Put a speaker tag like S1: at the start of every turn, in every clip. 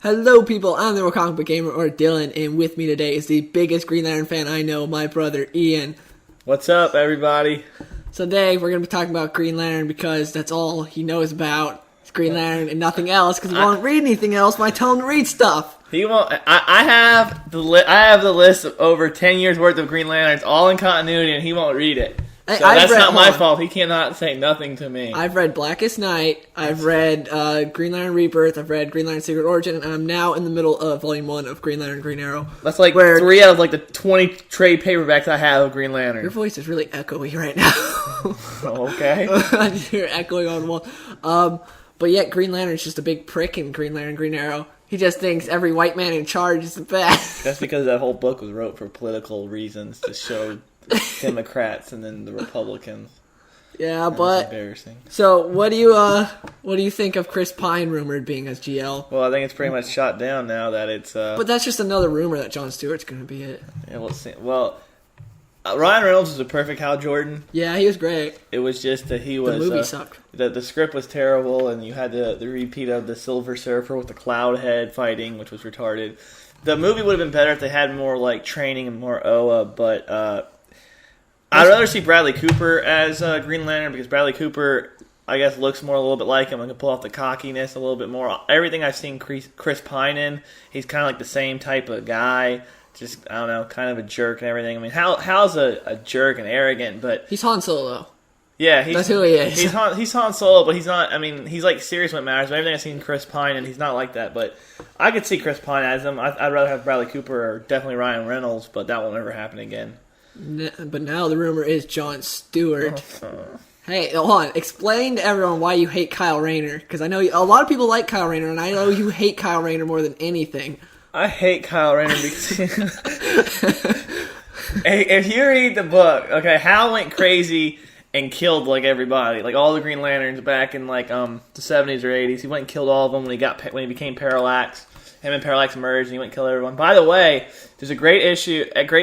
S1: Hello people, I'm the Comic Book Gamer, or Dylan, and with me today is the biggest Green Lantern fan I know, my brother Ian.
S2: What's up, everybody?
S1: So today we're going to be talking about Green Lantern because that's all he knows about. It's Green Lantern and nothing else, because he won't read anything else when I tell him to read stuff.
S2: He won't. I have the list of over 10 years worth of Green Lanterns, all in continuity, and he won't read it. So that's not my fault. He cannot say nothing to me.
S1: I've read Blackest Night, I've read Green Lantern Rebirth, I've read Green Lantern Secret Origin, and I'm now in the middle of Volume 1 of Green Lantern Green Arrow.
S2: That's like 3 out of the 20 trade paperbacks I have of Green Lantern.
S1: Your voice is really echoey right now.
S2: Okay.
S1: You're echoing on the wall. But yet Green Lantern's just a big prick in Green Lantern Green Arrow. He just thinks every white man in charge is the best.
S2: That's because that whole book was wrote for political reasons to show Democrats and then the Republicans.
S1: Yeah, but
S2: embarrassing.
S1: So what do you think of Chris Pine rumored being as GL?
S2: Well, I think it's pretty much shot down now that it's.
S1: But that's just another rumor that Jon Stewart's going to be it.
S2: Yeah, we'll see. Well, Ryan Reynolds was a perfect Hal Jordan.
S1: Yeah, he was great.
S2: It was just that he was.
S1: The movie sucked.
S2: The script was terrible, and you had the repeat of the Silver Surfer with the Cloud Head fighting, which was retarded. The movie would have been better if they had more training and more Oa, but. I'd rather see Bradley Cooper as Green Lantern because Bradley Cooper, I guess, looks more a little bit like him and can pull off the cockiness a little bit more. Everything I've seen Chris Pine in, he's kind of like the same type of guy. Just, I don't know, kind of a jerk and everything. I mean, Hal's a jerk and arrogant, but...
S1: He's Han Solo.
S2: Yeah,
S1: that's who he is.
S2: He's Han Solo, but he's not... I mean, he's serious when it matters. But everything I've seen Chris Pine, and he's not like that. But I could see Chris Pine as him. I'd rather have Bradley Cooper or definitely Ryan Reynolds, but that won't ever happen again.
S1: But now the rumor is Jon Stewart. Hey, hold on. Explain to everyone why you hate Kyle Rayner. Because I know a lot of people like Kyle Rayner, and I know you hate Kyle Rayner more than anything.
S2: I hate Kyle Rayner because... if you read the book, okay, Hal went crazy and killed, everybody. All the Green Lanterns back in, the 70s or 80s. He went and killed all of them when he became Parallax. Him and Parallax merged, and he went and killed everyone. By the way, there's a great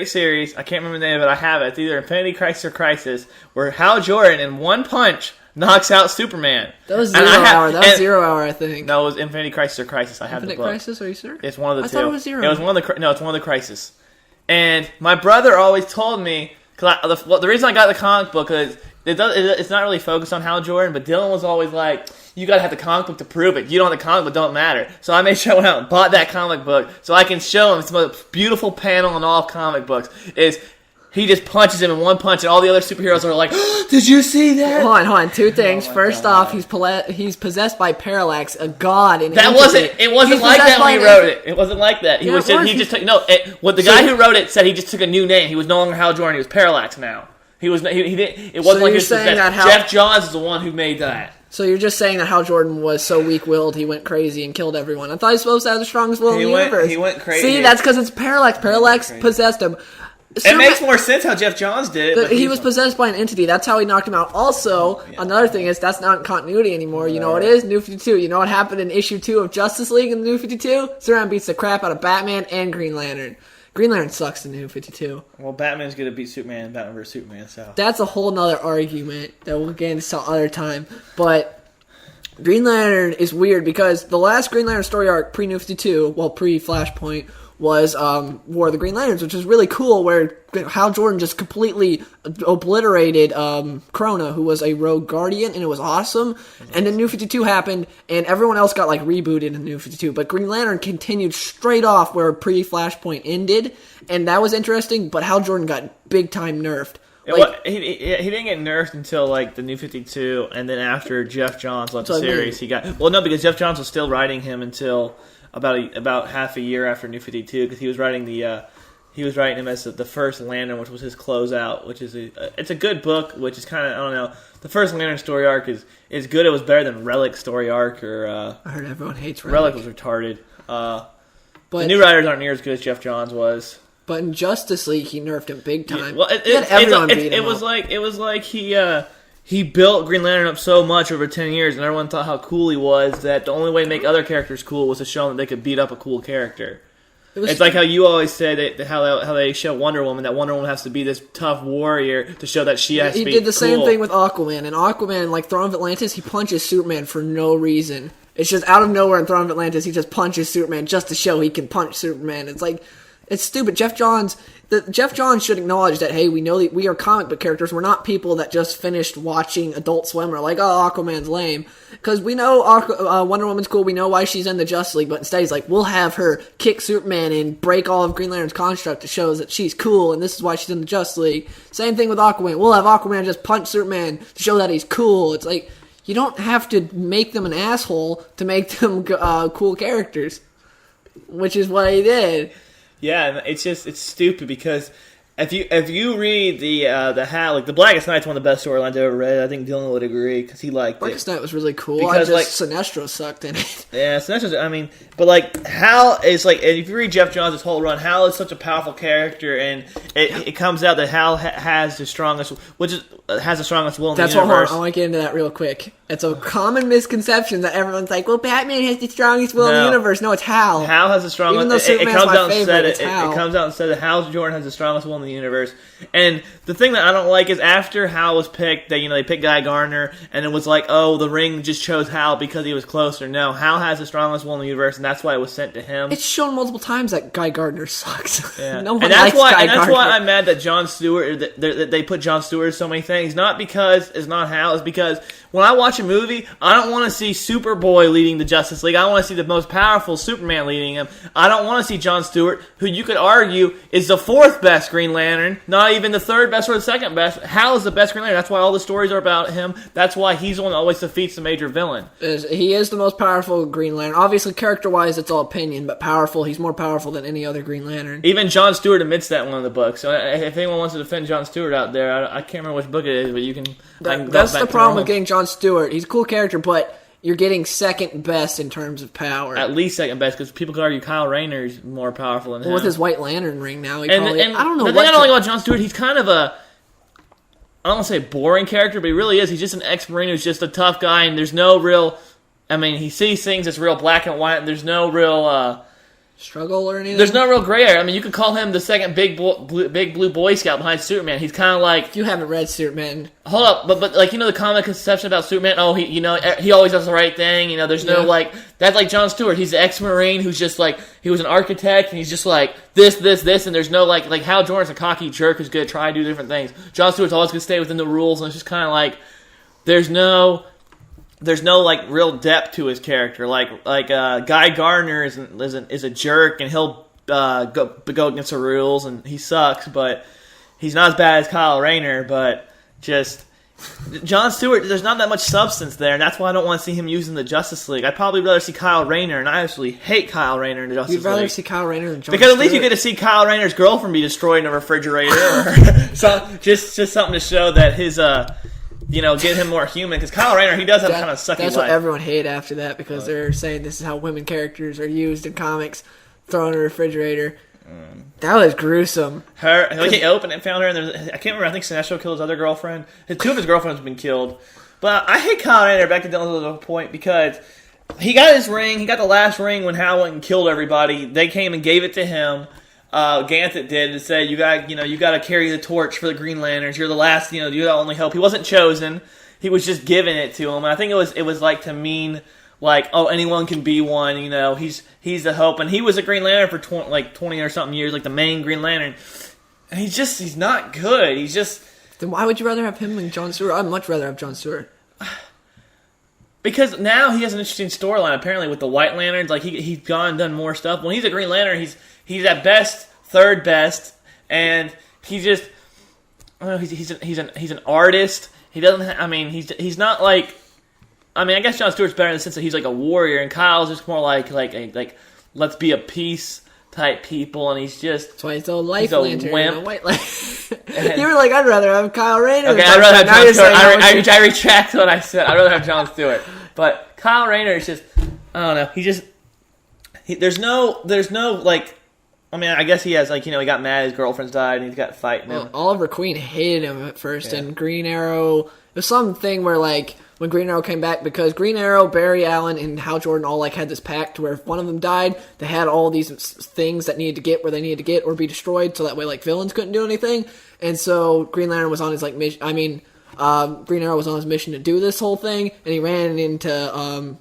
S2: series. I can't remember the name of it. I have it. It's either Infinity Crisis or Crisis, where Hal Jordan, in one punch, knocks out Superman.
S1: That was Zero Hour. That was 0 Hour, I think.
S2: No, it was Infinity Crisis or Crisis. I have the book.
S1: Infinite Crisis? Are you sure?
S2: It's one of the two.
S1: I thought it was Zero.
S2: It was one of the. No, it's one of the Crisis. And my brother always told me, because the reason I got the comic book is it's not really focused on Hal Jordan, but Dylan was always like, you gotta have the comic book to prove it. You don't have the comic book, don't matter. So I made sure I went out and bought that comic book so I can show him it's the most beautiful panel in all of comic books. Is he just punches him in one punch, and all the other superheroes are like, oh, did you see that?
S1: Hold on. Two things. First off, he's possessed by Parallax, a god.
S2: It wasn't like that when he wrote it. It wasn't like that. The guy who wrote it said he just took a new name. He was no longer Hal Jordan. He was Parallax now. He didn't. It wasn't like he was possessed. Jeff Johns is the one who made that.
S1: So you're just saying that Hal Jordan was so weak-willed he went crazy and killed everyone. I thought he was supposed to have the strongest will in the universe.
S2: He went crazy.
S1: See, that's because it's Parallax. Parallax possessed him.
S2: It makes more sense how Jeff Johns did it.
S1: He was possessed by an entity. That's how he knocked him out. Also, another thing is that's not in continuity anymore. You know what it is? New 52. You know what happened in issue 2 of Justice League in the New 52? Superman beats the crap out of Batman and Green Lantern. Green Lantern sucks in the New 52.
S2: Well, Batman's going to beat Superman in Batman vs. Superman, so...
S1: That's a whole nother argument that we'll get into some other time. But Green Lantern is weird because the last Green Lantern story arc pre-New 52, pre-Flashpoint, was War of the Green Lanterns, which is really cool, where Hal Jordan just completely obliterated Krona, who was a rogue guardian, and it was awesome. And then New 52 happened, and everyone else got rebooted in New 52. But Green Lantern continued straight off where pre-Flashpoint ended, and that was interesting, but Hal Jordan got big-time nerfed.
S2: He didn't get nerfed until the New 52, and then after Jeff Johns left the series, he got... Well, no, because Jeff Johns was still writing him until... About half a year after New 52, because he was writing him as the first Lantern, which was his closeout, which is it's a good book, which is kind of, I don't know, the first Lantern story arc is good. It was better than Relic's story arc, or
S1: I heard everyone hates Relic.
S2: Relic was retarded. But the new writers aren't near as good as Jeff Johns was.
S1: But in Justice League, he nerfed him big time.
S2: Yeah, well, it was like he built Green Lantern up so much over 10 years, and everyone thought how cool he was, that the only way to make other characters cool was to show them that they could beat up a cool character. It's like how you always say that how they show Wonder Woman, that Wonder Woman has to be this tough warrior to show that she has to be cool.
S1: He did the same thing with Aquaman. And Aquaman, Throne of Atlantis, he punches Superman for no reason. It's just out of nowhere in Throne of Atlantis, he just punches Superman just to show he can punch Superman. It's like, it's stupid. Jeff Johns should acknowledge that, hey, we know that we are comic book characters. We're not people that just finished watching Adult Swim or like, oh, Aquaman's lame. Because we know Wonder Woman's cool. We know why she's in the Justice League. But instead, he's like, we'll have her kick Superman and break all of Green Lantern's construct to show that she's cool, and this is why she's in the Justice League. Same thing with Aquaman. We'll have Aquaman just punch Superman to show that he's cool. It's like, you don't have to make them an asshole to make them cool characters, which is what he did.
S2: Yeah, and it's stupid because if you read the Hal, like the Blackest Night's one of the best storylines I've ever read. I think Dylan would agree because he liked
S1: Blackest Night was really cool.
S2: Because
S1: Sinestro sucked in it.
S2: Yeah, Sinestro's. I mean, but like Hal is like, if you read Jeff Johns' whole run, Hal is such a powerful character, and it comes out that Hal has the strongest will in the universe.
S1: I want to get into that real quick. It's a common misconception that everyone's like, well, Batman has the strongest will in the universe. No, it's Hal.
S2: Hal has the strongest.
S1: Even though Superman's my favorite, it's Hal.
S2: It comes out and said that Hal Jordan has the strongest will in the universe. And the thing that I don't like is after Hal was picked, they picked Guy Gardner, and it was like, oh, the ring just chose Hal because he was closer. No, Hal has the strongest will in the universe, and that's why it was sent to him.
S1: It's shown multiple times that Guy Gardner sucks.
S2: Yeah.
S1: No one likes Guy Gardner.
S2: That's why I'm mad that Jon Stewart, that they put Jon Stewart in so many things. Not because it's not Hal, it's because when I watch a movie, I don't want to see Superboy leading the Justice League. I want to see the most powerful Superman leading him. I don't want to see Jon Stewart, who you could argue is the fourth best Green Lantern, not even the third best or the second best. Hal is the best Green Lantern. That's why all the stories are about him. That's why he's the one that always defeats the major villain.
S1: He is the most powerful Green Lantern. Obviously, character-wise, it's all opinion, but powerful, he's more powerful than any other Green Lantern.
S2: Even Jon Stewart admits that in one of the books. So if anyone wants to defend Jon Stewart out there, I can't remember which book it is, but you can...
S1: That's the problem with getting Jon Stewart. He's a cool character, but you're getting second best in terms of power.
S2: At least second best, because people could argue Kyle Rayner's more powerful than him.
S1: With his White Lantern ring now,
S2: I don't know. The thing I don't like about Jon Stewart, he's kind of I don't want to say boring character, but he really is. He's just an ex-Marine who's just a tough guy, and there's no real... I mean, he sees things as real black and white, and there's no real...
S1: struggle or anything?
S2: There's no real gray area. I mean, you could call him the second big blue Boy Scout behind Superman. He's kind of like...
S1: You haven't read Superman.
S2: Hold up, but like, the common conception about Superman, he always does the right thing, there's no, that's like Jon Stewart. He's the ex-Marine who's just like, he was an architect, and he's just like, this, and there's no, like Hal Jordan's a cocky jerk who's going to try to do different things. Jon Stewart's always going to stay within the rules, and it's just kind of like, there's no like real depth to his character. Like Guy Gardner is a jerk, and he'll go against the rules, and he sucks. But he's not as bad as Kyle Rayner. But just Jon Stewart, there's not that much substance there, and that's why I don't want to see him using the Justice League. I'd probably rather see Kyle Rayner, and I actually hate Kyle Rayner in the Justice League.
S1: You'd rather see Kyle Rayner than Jon
S2: because
S1: Stewart?
S2: At least you get to see Kyle Rayner's girlfriend be destroyed in a refrigerator, or just something to show that his get him more human, because Kyle Rayner, he does have kind of sucky
S1: That's
S2: life.
S1: what everyone hated after that, because they're saying this is how women characters are used in comics, thrown in a refrigerator. That was gruesome.
S2: He opened and found her, and I can't remember, I think Sinestro killed his other girlfriend. Two of his girlfriends have been killed. But I hate Kyle Rayner, back to Dylan's point, because he got his ring, he got the last ring when Hal went and killed everybody. They came and gave it to him. Ganthet did, and said, you got to carry the torch for the Green Lanterns. You're the last, you're the only hope. He wasn't chosen. He was just giving it to him. And I think it was like to mean like, oh, anyone can be one. He's the hope. And he was a Green Lantern for 20 or something years, like the main Green Lantern. And he's not good. He's just...
S1: Then why would you rather have him than Jon Stewart? I'd much rather have Jon Stewart.
S2: Because now he has an interesting storyline, apparently, with the White Lanterns. Like, he's gone and done more stuff. When he's a Green Lantern, he's at best third best, and he's just he's an artist. He doesn't. He's not like. I guess Jon Stewart's better in the sense that he's like a warrior, and Kyle's just more like let's be a peace type people, and he's just.
S1: That's why he's a life lantern,
S2: wimp.
S1: A white lantern. You were like, I'd rather have Kyle Rayner.
S2: Okay, I'd rather have Jon Stewart. I retract what I said. I'd rather have Jon Stewart, but Kyle Rayner is just. I don't know. There's no like. I guess he has, he got mad, his girlfriend's died, and he's got fighting him.
S1: Oliver Queen hated him at first, and Green Arrow, it was something where, when Green Arrow came back, because Green Arrow, Barry Allen, and Hal Jordan all, had this pact where if one of them died, they had all these things that needed to get where they needed to get or be destroyed, so that way, villains couldn't do anything. And so Green Lantern was on his, mission, Green Arrow was on his mission to do this whole thing, and he ran into,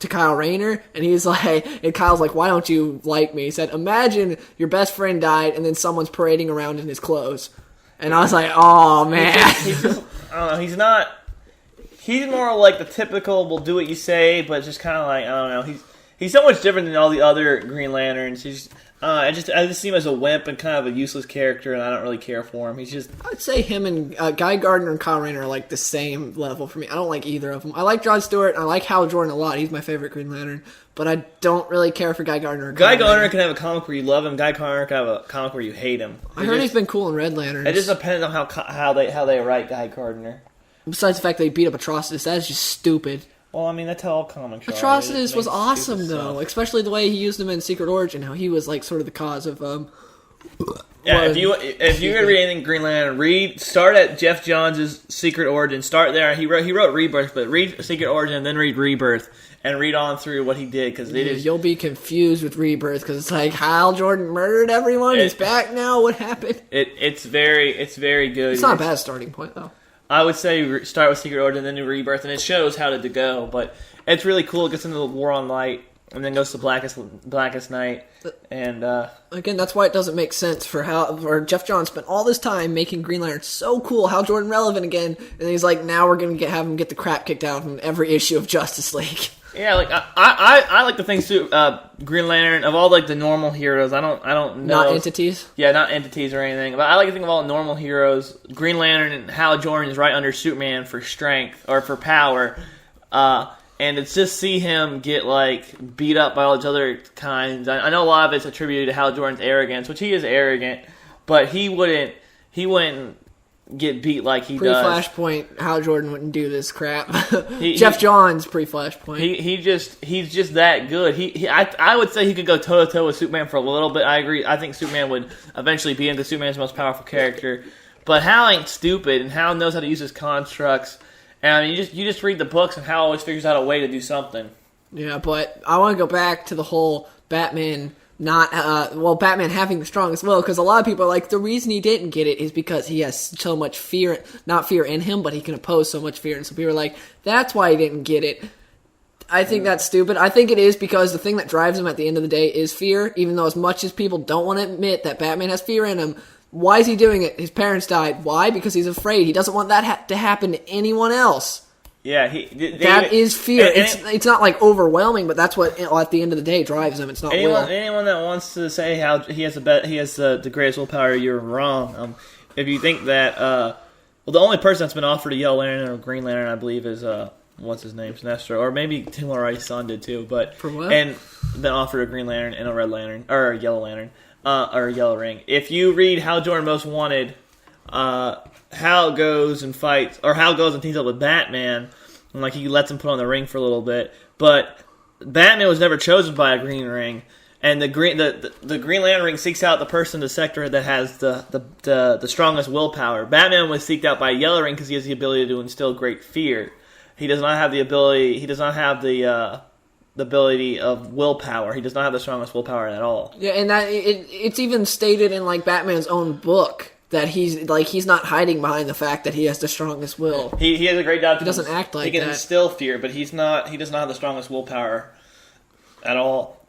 S1: to Kyle Rayner, and he's like, and Kyle's like, why don't you like me? He said, imagine your best friend died, and then someone's parading around in his clothes. And I was like, oh, man.
S2: He's just, I don't know, he's more like the typical, will do what you say, but just kind of like, I don't know, he's so much different than all the other Green Lanterns. I just see him as a wimp and kind of a useless character, and I don't really care for him.
S1: I'd say him and Guy Gardner and Kyle Rayner are like the same level for me. I don't like either of them. I like Jon Stewart, and I like Hal Jordan a lot. He's my favorite Green Lantern, but I don't really care for Guy Gardner.
S2: Guy Gardner can have a comic where you love him. Guy Gardner can have a comic where you hate him.
S1: I heard he's been cool in Red Lantern.
S2: It just depends on how they write Guy Gardner.
S1: Besides the fact that he beat up Atrocitus, that is just stupid.
S2: Well, I mean, that's how all comics are.
S1: Atrocitus was awesome, though. Especially the way he used him in Secret Origin, how he was, like, sort of the cause of,
S2: Yeah, if you ever read anything Green Lantern, start at Jeff Johns' Secret Origin. Start there. He wrote Rebirth, but read Secret Origin and then read Rebirth. And read on through what he did, because
S1: you'll be confused with Rebirth, because it's like, Hal Jordan murdered everyone, he's back now, what happened?
S2: It's very good.
S1: It's not a bad starting point, though.
S2: I would say start with Secret Origin, then do Rebirth, and it shows how to go. But it's really cool. It gets into the War on Light, and then goes to Blackest Night. And
S1: again, that's why it doesn't make sense for Jeff Johns spent all this time making Green Lantern so cool, Hal Jordan relevant again, and he's like, now we're going to have him get the crap kicked out from every issue of Justice League.
S2: Yeah, like I like the things too. Green Lantern, of all like the normal heroes, I don't know.
S1: Not entities.
S2: Yeah, not entities or anything. But I like to think of all the normal heroes. Green Lantern and Hal Jordan is right under Superman for strength or for power, and it's just see him get like beat up by all these other kinds. I know a lot of it's attributed to Hal Jordan's arrogance, which he is arrogant, but he wouldn't get beat like he does.
S1: Pre-Flashpoint, Hal Jordan wouldn't do this crap. Jeff Johns pre-Flashpoint.
S2: He's just that good. I would say he could go toe to toe with Superman for a little bit. I agree. I think Superman would eventually be into Superman's most powerful character. But Hal ain't stupid, and Hal knows how to use his constructs. And I mean, you just read the books, and Hal always figures out a way to do something.
S1: Yeah, but I want to go back to the whole Batman. Batman having the strongest will, because a lot of people are like, the reason he didn't get it is because he has so much fear, not fear in him, but he can oppose so much fear, and so people are like, that's why he didn't get it. I think that's stupid. I think it is because the thing that drives him at the end of the day is fear, even though as much as people don't want to admit that Batman has fear in him, why is he doing it? His parents died. Why? Because he's afraid. He doesn't want that to happen to anyone else.
S2: Yeah,
S1: that is fear. It's not like overwhelming, but that's what at the end of the day drives him. It's not will.
S2: Anyone that wants to say how he has the greatest willpower, you're wrong. If you think that, the only person that's been offered a Yellow Lantern or Green Lantern, I believe, is what's his name, Sinestro, or maybe Tim O'Reilly's son did too. But
S1: for what?
S2: And been offered a Green Lantern and a Red Lantern or a Yellow Lantern or a Yellow Ring. If you read Hal Jordan Most Wanted. Hal goes and fights, or Hal goes and teams up with Batman, and like he lets him put on the ring for a little bit. But Batman was never chosen by a green ring, and the Green Lantern ring seeks out the person in the sector that has the strongest willpower. Batman was seeked out by a yellow ring because he has the ability to instill great fear. He does not have the ability. He does not have the ability of willpower. He does not have the strongest willpower at all.
S1: Yeah, and that it's even stated in like Batman's own book. That he's not hiding behind the fact that he has the strongest will.
S2: He has a great job.
S1: He doesn't act like that.
S2: He can instill fear, but he does not have the strongest willpower at all.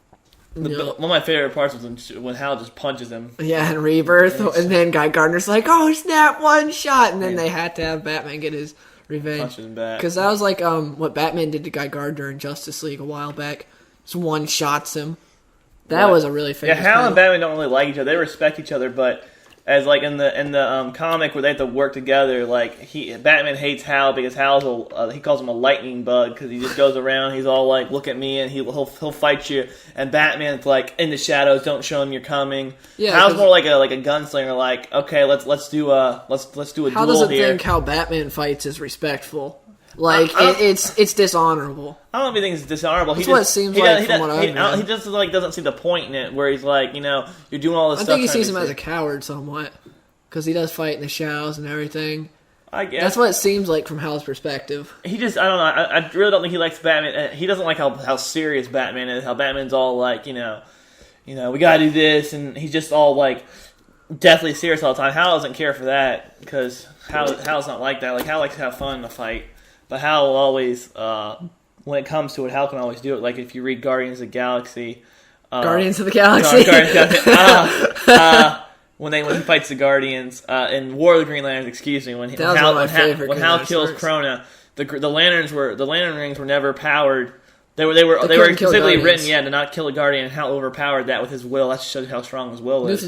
S1: No.
S2: One of my favorite parts was when Hal just punches him.
S1: Yeah, in Rebirth, and then Guy Gardner's like, "Oh snap, one shot!" And then they had to have Batman get his revenge.
S2: Punches him back.
S1: Because that was like what Batman did to Guy Gardner in Justice League a while back. Just one shots him. That was a really famous.
S2: Yeah, Hal and Batman don't really like each other. They respect each other, but. As like in the comic where they have to work together, like Batman hates Hal because Hal's he calls him a lightning bug because he just goes around. He's all like, "Look at me," and he'll fight you. And Batman's like, "In the shadows, don't show him you're coming." Yeah, Hal's more like a gunslinger. Like, okay, let's do a duel here.
S1: Hal doesn't think how Batman fights is respectful. Like it's dishonorable.
S2: I don't even think it's dishonorable.
S1: That's what it seems like from what I've read.
S2: He just doesn't see the point in it, where he's like, you're doing all this stuff.
S1: I think he sees him as a coward somewhat, because he does fight in the shadows and everything.
S2: I guess
S1: that's what it seems like from Hal's perspective.
S2: I don't know. I really don't think he likes Batman. He doesn't like how serious Batman is. How Batman's all like, we gotta do this, and he's just all like deathly serious all the time. Hal doesn't care for that because Hal's not like that. Like Hal likes to have fun in the fight. But Hal will always when it comes to it, Hal can always do it. Like if you read Guardians of the Galaxy.
S1: Guardians of the Galaxy.
S2: When he fights the Guardians in War of the Green Lanterns, excuse me, when Hal kills Krona, the Lantern rings were never powered. They were specifically written, to not kill a Guardian, and Hal overpowered that with his will. That shows how strong his will is.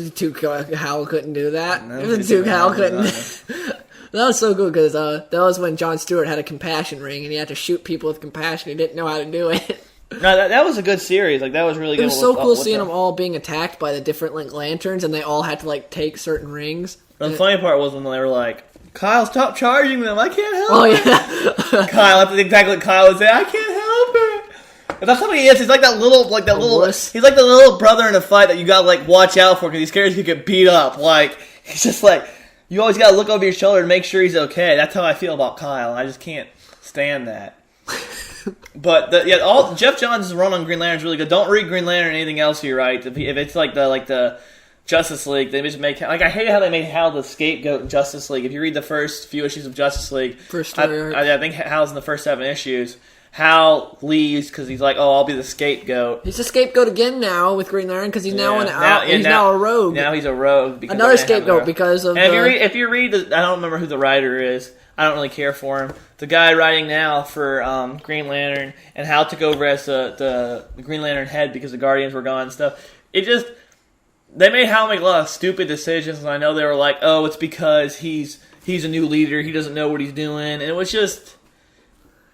S1: Hal couldn't do that. Hal couldn't. That was so good because that was when Jon Stewart had a compassion ring, and he had to shoot people with compassion. He didn't know how to do it.
S2: No, that was a good series. Like that was really good.
S1: It was so cool seeing them all being attacked by the different lanterns, and they all had to take certain rings.
S2: The funny part was when they were like, "Kyle, stop charging them! I can't help."
S1: Oh yeah,
S2: Kyle. That's exactly what Kyle would say. I can't help it. But that's what he is. He's like that little. He's like the little brother in a fight that you gotta watch out for because he's scared he get beat up. He's just you always gotta look over your shoulder to make sure he's okay. That's how I feel about Kyle. I just can't stand that. But Jeff Johns' run on Green Lantern is really good. Don't read Green Lantern or anything else you write. If it's like the Justice League, they just make I hate how they made Hal the scapegoat in Justice League. If you read the first few issues of Justice League, I think Hal's in the first 7 issues. Hal leaves because he's like, "Oh, I'll be the scapegoat."
S1: He's a scapegoat again now with Green Lantern because he's now a rogue.
S2: Now he's a rogue.
S1: Another scapegoat because of.
S2: And if you read, I don't remember who the writer is. I don't really care for him. The guy writing now for Green Lantern and Hal took over as the Green Lantern head because the Guardians were gone and stuff. They made Hal make a lot of stupid decisions, and I know they were like, "Oh, it's because he's a new leader. He doesn't know what he's doing," and it was just.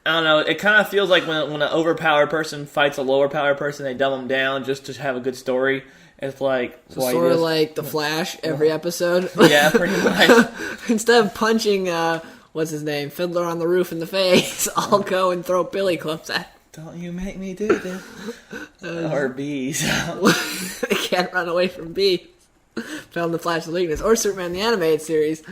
S2: I don't know. It kind of feels like when an overpowered person fights a lower powered person, they dumb them down just to have a good story. It's like
S1: sort of like the Flash every episode.
S2: Yeah, pretty much.
S1: Instead of punching what's his name, Fiddler on the Roof in the face, I'll go and throw billy clubs at him.
S2: Don't you make me do this. Or bees.
S1: They can't run away from bees. Found the Flash's weakness. Or Superman the Animated Series.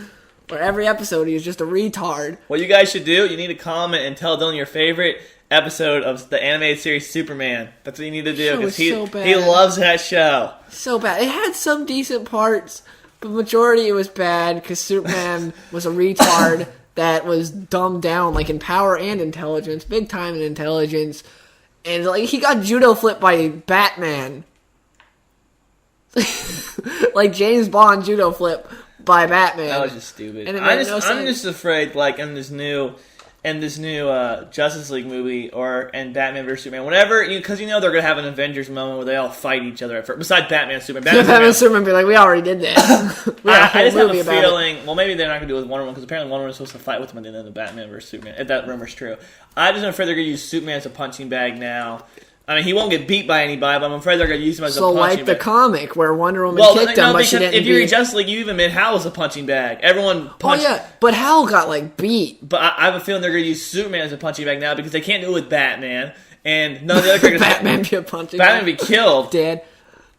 S1: Where every episode he's just a retard.
S2: What you guys should do, you need to comment and tell Dylan your favorite episode of the animated series Superman. That's what you need to do because he loves that show.
S1: So bad. It had some decent parts, but majority it was bad because Superman was a retard that was dumbed down in power and intelligence, big time in intelligence, and he got judo flipped by Batman. James Bond judo flip. By Batman.
S2: That was just stupid. I'm just afraid, in this new Justice League movie and Batman vs Superman, whenever because they're gonna have an Avengers moment where they all fight each other at first. Besides Batman and Superman,
S1: Batman and Superman be like, we already did that.
S2: I just have a feeling. Well, maybe they're not gonna do it with Wonder Woman because apparently Wonder Woman's supposed to fight with them at the end of the Batman vs Superman. If that rumor's true, I'm just afraid they're gonna use Superman as a punching bag now. I mean, he won't get beat by anybody, but I'm afraid they're going to use him as a punching bag. So,
S1: the comic where Wonder Woman kicked him, but she didn't
S2: if you read Justice League, you even made Hal as a punching bag. Everyone punched.
S1: Oh, yeah, but Hal got, beat.
S2: But I have a feeling they're going to use Superman as a punching bag now because they can't do it with Batman. And none of the other characters...
S1: Batman be a punching bag.
S2: Batman be killed.
S1: Dead.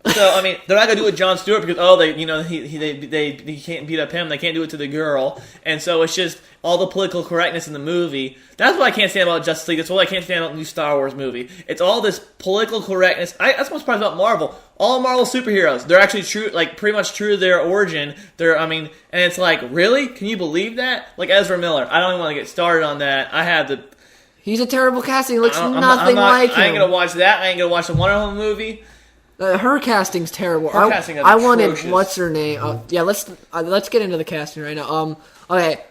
S2: So, I mean, they're not going to do it with Jon Stewart because, he can't beat up him. They can't do it to the girl. And so it's just all the political correctness in the movie. That's what I can't stand about Justice League. That's what I can't stand about the new Star Wars movie. It's all this political correctness. That's what's surprised about Marvel. All Marvel superheroes, they're actually true, pretty much true to their origin. And it's really? Can you believe that? Like Ezra Miller. I don't even want to get started on that.
S1: He's a terrible casting. He looks nothing like him.
S2: I ain't going to watch that. I ain't going to watch the Wonder Woman movie.
S1: Her casting's terrible. I wanted what's her name? Let's get into the casting right now. Okay,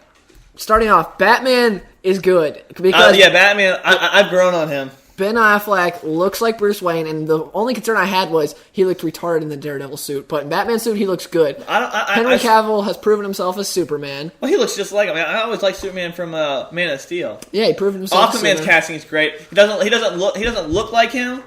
S1: starting off, Batman is good because
S2: Batman. I've grown on him.
S1: Ben Affleck looks like Bruce Wayne, and the only concern I had was he looked retarded in the Daredevil suit. But in Batman suit, he looks good. Henry Cavill has proven himself as Superman.
S2: Well, he looks just like him. I always liked Superman from Man of Steel.
S1: Yeah, he proved himself.
S2: Aquaman's casting is great. He doesn't look like him.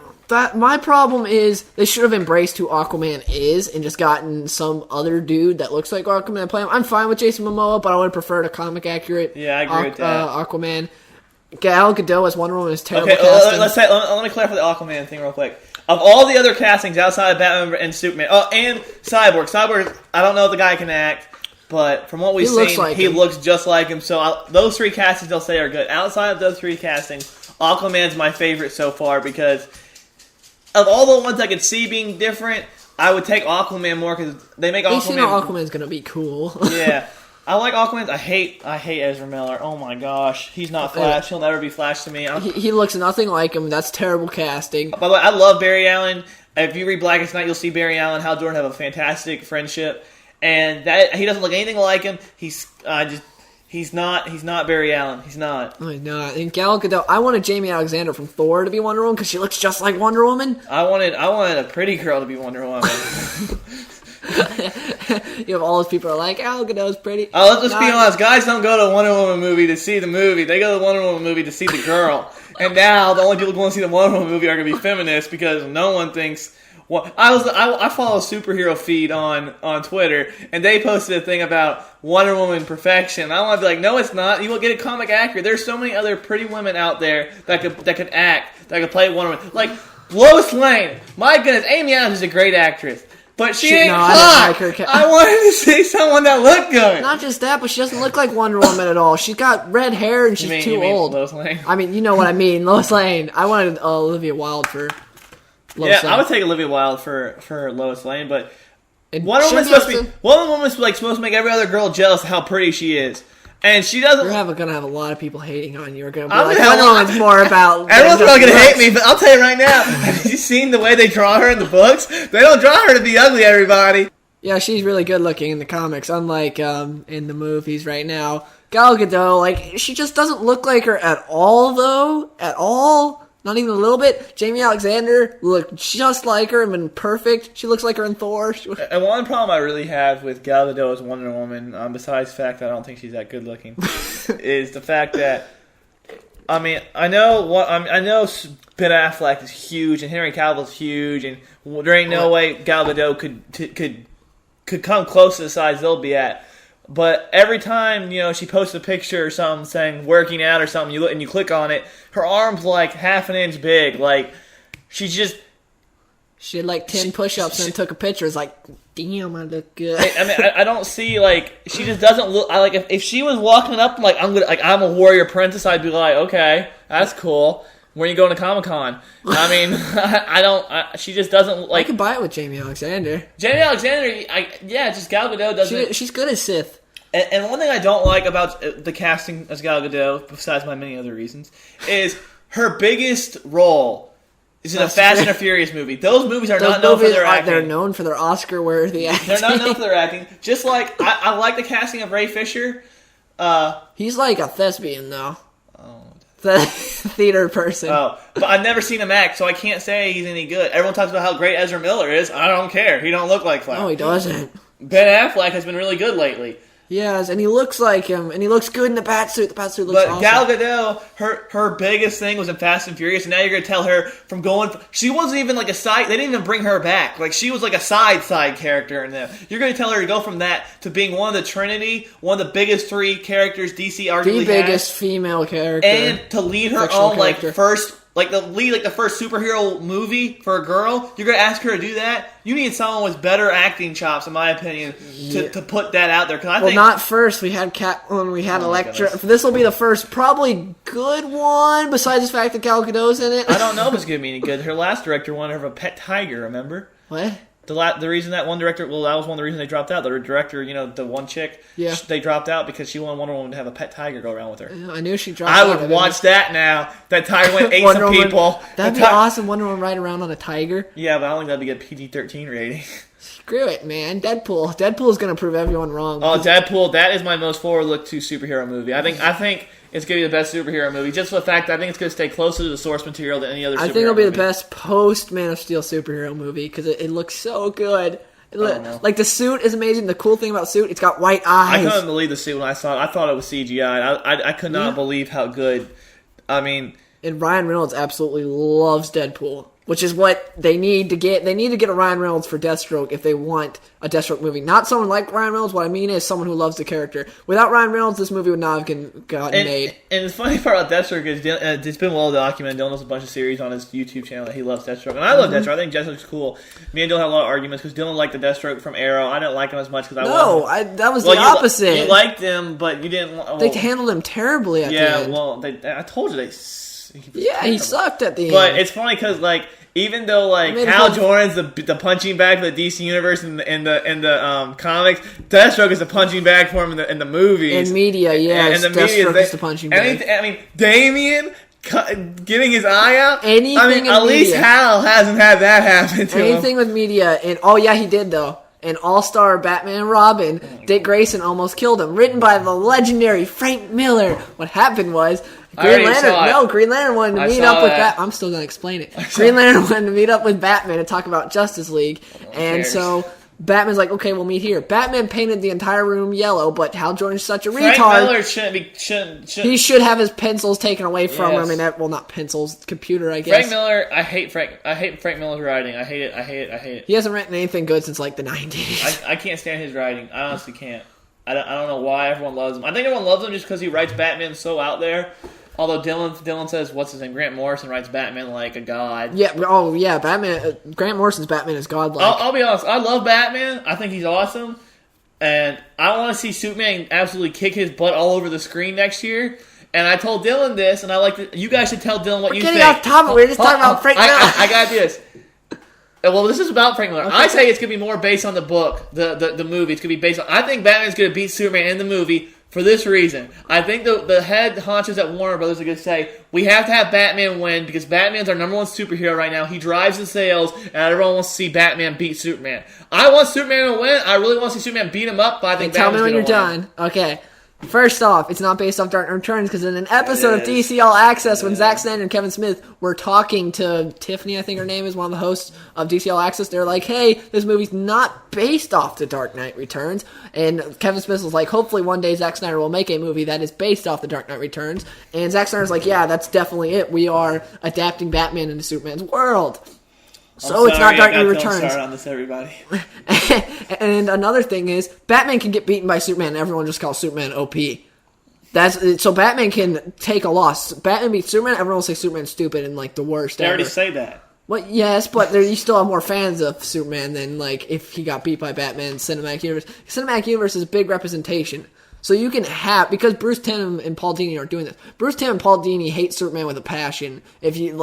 S1: My problem is they should have embraced who Aquaman is and just gotten some other dude that looks like Aquaman to play him. I'm fine with Jason Momoa, but I would have preferred a comic accurate.
S2: Yeah, I agree with that.
S1: Aquaman. Gal Gadot as Wonder Woman is terrible casting.
S2: Let me clarify the Aquaman thing real quick. Of all the other castings outside of Batman and Superman, and Cyborg, I don't know if the guy can act, but from what we've seen, he looks just like him. So those 3 castings they'll say are good. Outside of those 3 castings, Aquaman's my favorite so far because of all the ones I could see being different, I would take Aquaman more because they make Aquaman...
S1: You know Aquaman's going to be cool.
S2: Yeah. I like Aquaman. I hate Ezra Miller. Oh my gosh, he's not Flash. He'll never be Flash to me.
S1: He looks nothing like him. That's terrible casting.
S2: By the way, I love Barry Allen. If you read Blackest Night, you'll see Barry Allen and Hal Jordan have a fantastic friendship, and that he doesn't look anything like him. He's not Barry Allen. He's not.
S1: Oh, he's not. And Gal Gadot. I wanted Jamie Alexander from Thor to be Wonder Woman because she looks just like Wonder Woman.
S2: I wanted a pretty girl to be Wonder Woman.
S1: You have all those people who are like, Gal Gadot's pretty.
S2: Oh, let's just be honest. Guys don't go to a Wonder Woman movie to see the movie. They go to the Wonder Woman movie to see the girl. And now the only people going to see the Wonder Woman movie are going to be feminists because no one thinks. Well, I follow a superhero feed on Twitter, and they posted a thing about Wonder Woman perfection. I want to be like, no, it's not. You will get it comic accurate. There's so many other pretty women out there that could act, that could play Wonder Woman. Like Lois Lane. My goodness, Amy Adams is a great actress. But she ain't hot. I wanted to see someone that looked good.
S1: Not just that, but she doesn't look like Wonder Woman at all. She's got red hair and she's too old.
S2: Lois Lane?
S1: I mean, you know what I mean. Lois Lane. I wanted Olivia Wilde for Lois Lane.
S2: I would take Olivia Wilde for Lois Lane, but Wonder Woman's like supposed to make every other girl jealous of how pretty she is. And she doesn't.
S1: You're gonna have a lot of people hating on you. You're gonna be like, Wonder Woman's more about.
S2: Everyone's probably gonna hate me, but I'll tell you right now. Have you seen the way they draw her in the books? They don't draw her to be ugly, everybody.
S1: Yeah, she's really good looking in the comics, unlike in the movies right now. Gal Gadot, like, she just doesn't look like her at all, though. At all. Not even a little bit. Jamie Alexander looked just like her and been perfect. She looks like her in Thor.
S2: And one problem I really have with Gal Gadot as Wonder Woman, besides the fact that I don't think she's that good looking, is the fact that I know Ben Affleck is huge and Henry Cavill's huge, and there ain't no way Gal Gadot could come close to the size they'll be at. But every time, she posts a picture or something saying working out or something, you look and you click on it, her arm's like half an inch big. Like, she had like 10 push-ups and took a picture. It's like, damn, I look good. I don't see, like, she just doesn't look. If she was walking up like I'm a warrior princess, I'd be like, okay, that's cool. When are you going to Comic-Con? She just doesn't look like.
S1: I could buy it with Jamie Alexander.
S2: Jamie Alexander, just Gal Gadot doesn't.
S1: She's good as Sith.
S2: And one thing I don't like about the casting as Gal Gadot, besides my many other reasons, is her biggest role is in a Fast and the Furious movie. Those movies are not known for their acting.
S1: They're known for their Oscar-worthy acting.
S2: They're not known for their acting. Just like, I like the casting of Ray Fisher.
S1: He's like a thespian, though. The theater person.
S2: Oh, but I've never seen him act, so I can't say he's any good. Everyone talks about how great Ezra Miller is. I don't care. He don't look like Flash.
S1: No, he doesn't.
S2: Ben Affleck has been really good lately.
S1: Yes, and he looks like him, and he looks good in the batsuit. The batsuit looks awesome.
S2: But Gal Gadot, her biggest thing was in Fast and Furious, and now you're going to tell her from going... She wasn't even like a side... They didn't even bring her back. Like, she was like a side character in them. You're going to tell her to go from that to being one of the Trinity, one of the biggest 3 characters DC arguably has.
S1: The biggest female character.
S2: And to lead her own, first... the first superhero movie for a girl, you're going to ask her to do that? You need someone with better acting chops, in my opinion, to put that out there. Cause I think,
S1: not first. We had Catwoman, we had Elektra. This will be the first probably good one, besides the fact that Gal Gadot's in it.
S2: I don't know if it's going to be any good. Her last director wanted her a pet tiger, remember?
S1: What?
S2: The reason that one director, that was one of the reasons they dropped out. The director, the one chick, they dropped out because she wanted Wonder Woman to have a pet tiger go around with her.
S1: I knew she dropped out.
S2: I would watch that now. That tiger went ate some people.
S1: That'd be awesome. Wonder Woman ride around on a tiger.
S2: Yeah, but I don't think that'd be a PG-13 rating.
S1: Screw it, man. Deadpool. Deadpool's gonna prove everyone wrong.
S2: Oh, Deadpool. That is my most forward-look to superhero movie. I think it's going to be the best superhero movie, just for the fact that I think it's going to stay closer to the source material than any other superhero movie. I think it'll be the
S1: best post-Man of Steel superhero movie, because it looks so good. Like, the suit is amazing. The cool thing about the suit, it's got white eyes.
S2: I couldn't believe the suit when I saw it. I thought it was CGI. I could not believe how good... And
S1: Ryan Reynolds absolutely loves Deadpool, which is what they need to get. They need to get a Ryan Reynolds for Deathstroke if they want a Deathstroke movie. Not someone like Ryan Reynolds. What I mean is someone who loves the character. Without Ryan Reynolds, this movie would not have gotten made. And
S2: the funny part about Deathstroke is it's been well documented. Dylan does a bunch of series on his YouTube channel that he loves Deathstroke. And I love Deathstroke. I think Deathstroke's cool. Me and Dylan had a lot of arguments because Dylan liked the Deathstroke from Arrow. I didn't like him as much because
S1: that was the opposite.
S2: You liked him, but you didn't...
S1: they handled him terribly at the end.
S2: Yeah, well, I told you he
S1: sucked at the end.
S2: But it's funny because, even though like
S1: made
S2: Hal
S1: him-
S2: Jordan's the punching bag for the DC universe in the comics, Deathstroke is the punching bag for him in the movies.
S1: In media, yes,
S2: and the media
S1: Deathstroke is the punching bag.
S2: I mean, Damian getting his eye out.
S1: Anything
S2: I mean,
S1: in
S2: at least
S1: media.
S2: Hal hasn't had that happen to him.
S1: Anything with media, and oh yeah, he did though. An all-star Batman and Robin, Dick Grayson almost killed him. Written by the legendary Frank Miller. What happened was Green Lantern wanted to meet up with Batman. I'm still gonna explain it. Green Lantern wanted to meet up with Batman to talk about Justice League, and so Batman's like, okay, we'll meet here. Batman painted the entire room yellow, but Hal Jordan's such a retard.
S2: Frank Miller shouldn't.
S1: He should have his pencils taken away from him, and well, not pencils, computer, I guess.
S2: Frank Miller, I hate Frank Miller's writing. I hate it.
S1: He hasn't written anything good since like the 90s.
S2: I can't stand his writing. I honestly can't. I don't know why everyone loves him. I think everyone loves him just because he writes Batman so out there. Although Dylan says, what's his name? Grant Morrison writes Batman like a god.
S1: Yeah, oh yeah, Batman. Grant Morrison's Batman is godlike.
S2: I'll be honest. I love Batman. I think he's awesome, and I want to see Superman absolutely kick his butt all over the screen next year. And I told Dylan this, and I like to. You guys should tell Dylan what you think.
S1: Getting off topic. We're just talking about Frank Miller.
S2: I gotta do this. Well, this is about Frank Miller. Okay. I say it's gonna be more based on the book, the movie. It's gonna be based on. I think Batman's gonna beat Superman in the movie. For this reason, I think the head honchos at Warner Brothers are going to say, we have to have Batman win because Batman's our number one superhero right now. He drives the sales, and everyone wants to see Batman beat Superman. I want Superman to win. I really want to see Superman beat him up, but I think
S1: Tell
S2: Batman's
S1: me when you're
S2: win.
S1: done. Okay. First off, it's not based off Dark Knight Returns because in an episode of DC All Access when Zack Snyder and Kevin Smith were talking to Tiffany, I think her name is, one of the hosts of DC All Access, they're like, hey, this movie's not based off The Dark Knight Returns. And Kevin Smith was like, hopefully one day Zack Snyder will make a movie that is based off The Dark Knight Returns. And Zack Snyder's like, yeah, that's definitely it. We are adapting Batman into Superman's world. So it's not Dark Knight Returns.
S2: Start on this, everybody.
S1: And another thing is, Batman can get beaten by Superman, and everyone just calls Superman OP. So Batman can take a loss. Batman beats Superman, everyone will say Superman's stupid and like the worst
S2: They
S1: ever.
S2: already say that.
S1: Well, yes, but you still have more fans of Superman than like if he got beat by Batman Cinematic Universe. Cinematic Universe is a big representation. So you can have, because Bruce Timm and Paul Dini aren't doing this. Bruce Timm and Paul Dini hate Superman with a passion. If you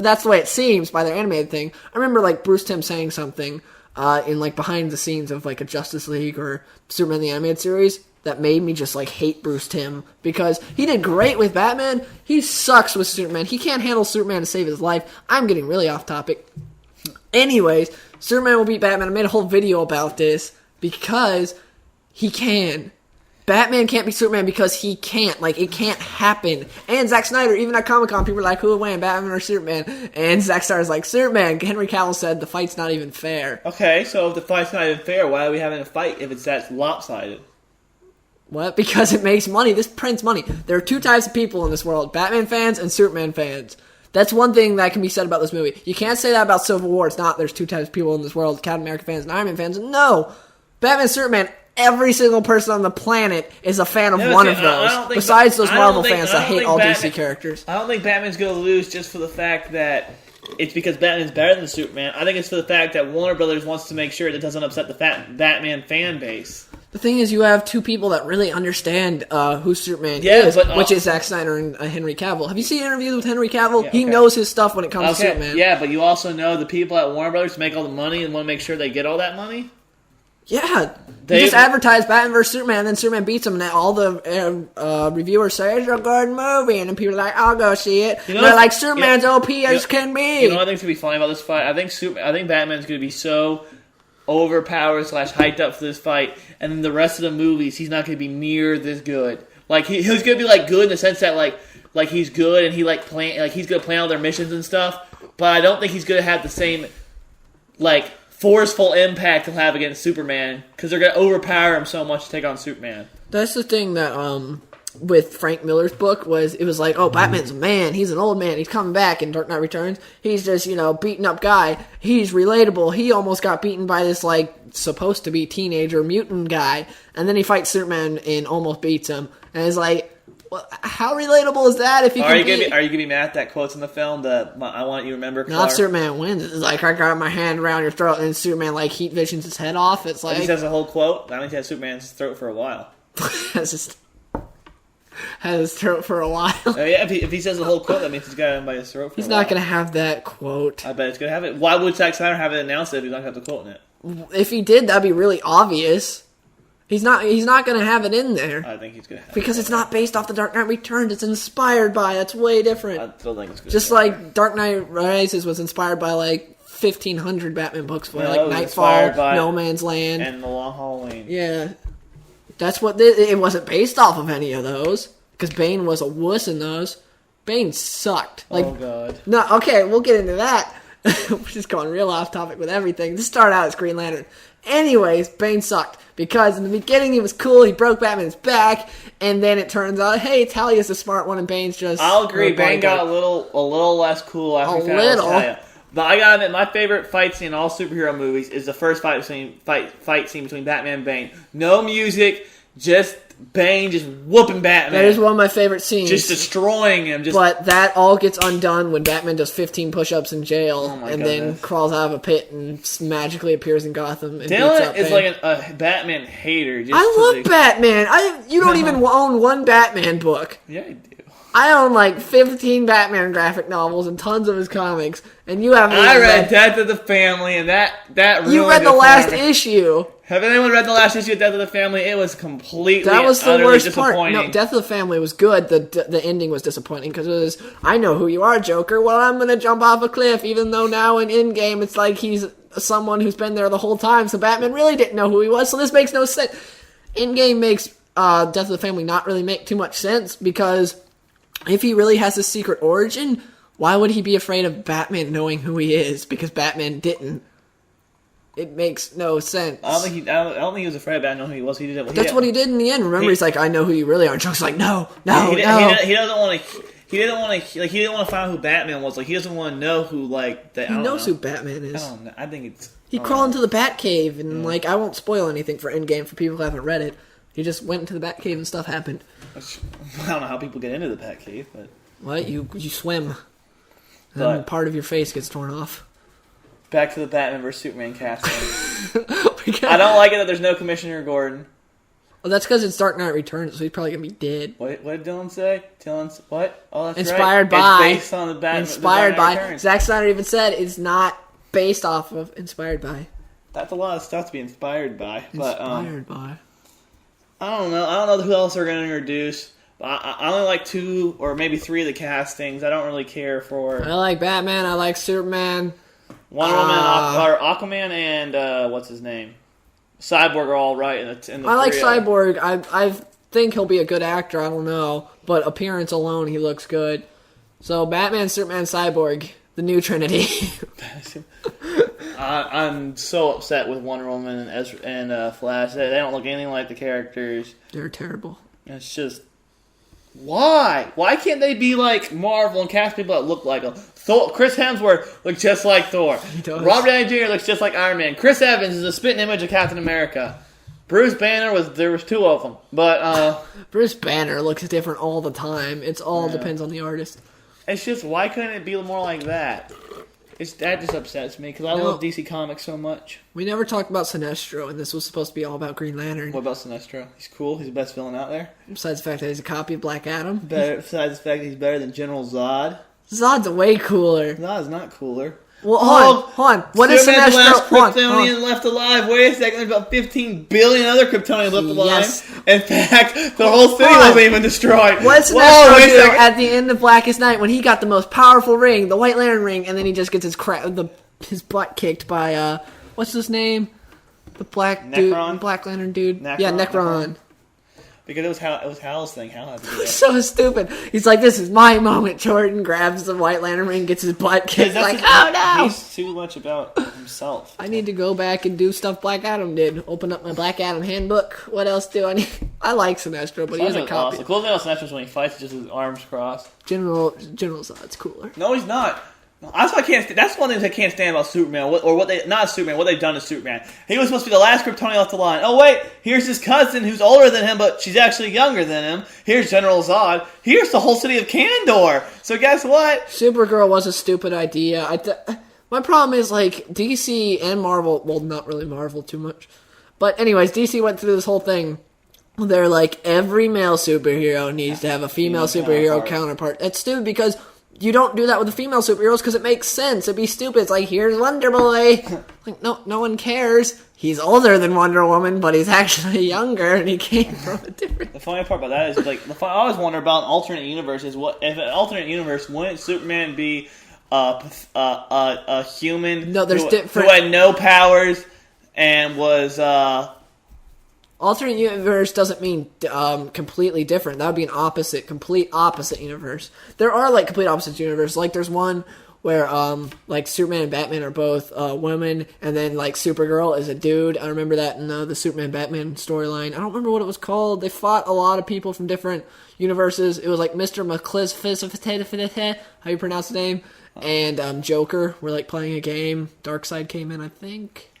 S1: that's the way it seems by their animated thing. I remember like Bruce Timm saying something in like behind the scenes of like a Justice League or Superman the Animated Series that made me just like hate Bruce Timm because he did great with Batman. He sucks with Superman. He can't handle Superman to save his life. I'm getting really off topic. Anyways, Superman will beat Batman. I made a whole video about this because he can. Batman can't be Superman because he can't. Like, it can't happen. And Zack Snyder, even at Comic-Con, people were like, who would win, Batman or Superman? And Zack Snyder's like, Superman. Henry Cavill said the fight's not even fair.
S2: Okay, so if the fight's not even fair, why are we having a fight if it's that lopsided?
S1: What? Because it makes money. This prints money. There are two types of people in this world, Batman fans and Superman fans. That's one thing that can be said about this movie. You can't say that about Civil War. It's not there's two types of people in this world, Captain America fans and Iron Man fans. No! Batman, Superman, every single person on the planet is a fan of one of those. Besides those Marvel fans that hate all DC characters.
S2: I don't think Batman's going to lose just for the fact that it's because Batman's better than Superman. I think it's for the fact that Warner Brothers wants to make sure that it doesn't upset the Batman fan base.
S1: The thing is, you have two people that really understand who Superman is, which is Zack Snyder and Henry Cavill. Have you seen interviews with Henry Cavill? Yeah, okay. He knows his stuff when it comes to Superman.
S2: Yeah, but you also know the people at Warner Brothers make all the money and want to make sure they get all that money?
S1: Yeah, they just advertise Batman vs. Superman, and then Superman beats him, and all the reviewers say, it's a good movie, and then people are like, I'll go see it. They're like, Superman's OP as can be.
S2: You know what I think's going to be funny about this fight? I think Batman's going to be so overpowered / hyped up for this fight, and then the rest of the movies, he's not going to be near this good. Like, he's going to be, like, good in the sense that, like he's good, and he's going to plan all their missions and stuff, but I don't think he's going to have the same, like, forceful impact he'll have against Superman because they're going to overpower him so much to take on Superman.
S1: That's the thing that with Frank Miller's book was it was like, oh, Batman's a man, he's an old man, he's coming back in Dark Knight Returns, he's just, beaten up guy, he's relatable, he almost got beaten by this like supposed to be teenager mutant guy, and then he fights Superman and almost beats him, and it's like, well, how relatable is that if you
S2: are you gonna be mad at that quotes in the film that I want you to remember, Clark?
S1: Not Superman wins. It's like, I got my hand around your throat, and Superman, like, heat visions his head off. It's like...
S2: He says a whole quote. I think he had Superman's throat for a while.
S1: That's just... had his throat for a while.
S2: Yeah, if he says the whole quote, that means he's got him by his throat for
S1: He's
S2: a while.
S1: not going to have that quote.
S2: I bet it's going to have it. Why would Zack Snyder have it announced if he's not going to have the quote in it?
S1: If he did, that'd be really obvious. He's not going to have it in there.
S2: I think he's going to have
S1: Because it's not based off The Dark Knight Returns. It's inspired by. That's way different.
S2: I still think it's good.
S1: Just like Dark Knight Rises was inspired by like 1,500 Batman books for like
S2: inspired
S1: Nightfall,
S2: by
S1: No Man's Land,
S2: and The Long Halloween.
S1: Yeah, that's what it wasn't based off of any of those because Bane was a wuss in those. Bane sucked. Like,
S2: oh god.
S1: No, okay, we'll get into that. We're just going real off topic with everything. Just start out as Green Lantern. Anyways, Bane sucked because in the beginning he was cool. He broke Batman's back, and then it turns out, hey, Talia's the smart one, and Bane's just.
S2: I'll agree. Bane got a little less cool after he found out Talia. But I gotta admit, my favorite fight scene in all superhero movies is the first fight scene between Batman and Bane. No music, just Bane just whooping Batman.
S1: That is one of my favorite scenes.
S2: Just destroying him.
S1: But that all gets undone when Batman does 15 push-ups in jail and
S2: goodness.
S1: then crawls out of a pit and magically appears in Gotham and beats
S2: Dylan
S1: up
S2: is
S1: Bane.
S2: like a Batman hater.
S1: I love Batman. You don't even own one Batman book.
S2: Yeah, I do.
S1: I own like 15 Batman graphic novels and tons of his comics, and you haven't.
S2: I read Death of the Family, and that ruined
S1: You read the last issue.
S2: Have anyone read the last issue of Death of the Family? It was completely
S1: That was the
S2: utterly
S1: worst part.
S2: disappointing.
S1: No, Death of the Family was good. The ending was disappointing because it was, I know who you are, Joker. Well, I'm going to jump off a cliff, even though now in Endgame it's like he's someone who's been there the whole time, so Batman really didn't know who he was, so this makes no sense. Endgame makes Death of the Family not really make too much sense because if he really has a secret origin, why would he be afraid of Batman knowing who he is? Because Batman didn't. It makes no sense.
S2: I don't think he was afraid of Batman knowing who he was. He did.
S1: That's what he did in the end. Remember, he's like, "I know who you really are." And Joker's like, "No."
S2: He doesn't want to. He didn't want to. Like, he didn't want to find out who Batman was. Like, he doesn't want to know who. Like,
S1: he knows who Batman is.
S2: I don't know. I think it's.
S1: He crawled into the Batcave, and like, I won't spoil anything for Endgame for people who haven't read it. He just went into the Batcave and stuff happened.
S2: I don't know how people get into the Batcave, but
S1: what you swim, and part of your face gets torn off.
S2: Back to the Batman vs Superman casting. I don't like it that there's no Commissioner Gordon.
S1: Well, that's because it's Dark Knight Returns, so he's probably gonna be dead.
S2: What did Dylan say? What? Oh, that's
S1: inspired
S2: right.
S1: by.
S2: It's based on the Batman.
S1: Inspired by.
S2: Returns.
S1: Zack Snyder even said it's not based off of. Inspired by.
S2: That's a lot of stuff to be inspired by.
S1: Inspired by.
S2: I don't know. I don't know who else they're gonna introduce. I only like 2 or maybe 3 of the castings. I don't really care for.
S1: I like Batman. I like Superman.
S2: Wonder Woman, or Aquaman, and what's his name? Cyborg are all right in the
S1: I like
S2: trio.
S1: Cyborg. I think he'll be a good actor. I don't know, but appearance alone, he looks good. So Batman, Superman, Cyborg, the new Trinity.
S2: I'm so upset with Wonder Woman and Flash. They don't look anything like the characters.
S1: They're terrible.
S2: It's just why? Why can't they be like Marvel and cast people that look like them? Chris Hemsworth looks just like Thor.
S1: He does.
S2: Robert Downey Jr. looks just like Iron Man. Chris Evans is a spitting image of Captain America. Bruce Banner there was 2 of them, but
S1: Bruce Banner looks different all the time. It's all depends on the artist.
S2: It's just why couldn't it be more like that? That just upsets me because I love DC Comics so much.
S1: We never talked about Sinestro, and this was supposed to be all about Green Lantern.
S2: What about Sinestro? He's cool. He's the best villain out there.
S1: Besides the fact that he's a copy of Black Adam.
S2: Besides the fact that he's better than General Zod.
S1: Zod's way cooler.
S2: Zod's not cooler.
S1: Well, hold on. What is
S2: Superman's the last
S1: Sinestro?
S2: Kryptonian left alive. Wait a second. There's about 15 billion other Kryptonians left alive.
S1: Yes.
S2: In fact, the whole city wasn't even destroyed.
S1: What does Sinestro do at the end of Blackest Night when he got the most powerful ring, the White Lantern ring, and then he just gets his butt kicked by, what's his name? The black
S2: Necron?
S1: dude. Black Lantern dude.
S2: Necron?
S1: Yeah, Necron.
S2: Because it was Hal's thing. Hal had to do that.
S1: So stupid. He's like, this is my moment. Jordan grabs the White Lantern ring, gets his butt kicked. Like, oh no!
S2: He's too much about himself.
S1: I need to go back and do stuff Black Adam did. Open up my Black Adam handbook. What else do I need? I like Sinestro, but he has a copy.
S2: Awesome. The cool thing about Sinestro is when he fights, just his arms crossed.
S1: General Zod's cooler.
S2: No, he's not. That's why I can't. That's one of the things I can't stand about Superman, what they've done to Superman. He was supposed to be the last Kryptonian left alive. Oh wait, here's his cousin who's older than him, but she's actually younger than him. Here's General Zod. Here's the whole city of Kandor. So guess what?
S1: Supergirl was a stupid idea. My problem is like DC and Marvel. Well, not really Marvel too much, but anyways, DC went through this whole thing they're like, every male superhero needs to have a female superhero counterpart. That's stupid because you don't do that with the female superheroes because it makes sense. It'd be stupid. It's like, here's Wonder Boy. Like, no one cares. He's older than Wonder Woman, but he's actually younger, and he came from a different...
S2: The funny part about that is, like, I always wonder about an alternate universe is, what if an alternate universe, wouldn't Superman be a human who had no powers and was...
S1: Alternate universe doesn't mean completely different. That would be an complete opposite universe. There are, like, complete opposite universes. Like, there's one where, like, Superman and Batman are both women, and then, like, Supergirl is a dude. I remember that in the Superman-Batman storyline. I don't remember what it was called. They fought a lot of people from different universes. It was, like, Mr. McCliz, how you pronounce his name, and Joker were, like, playing a game. Darkseid came in, I think.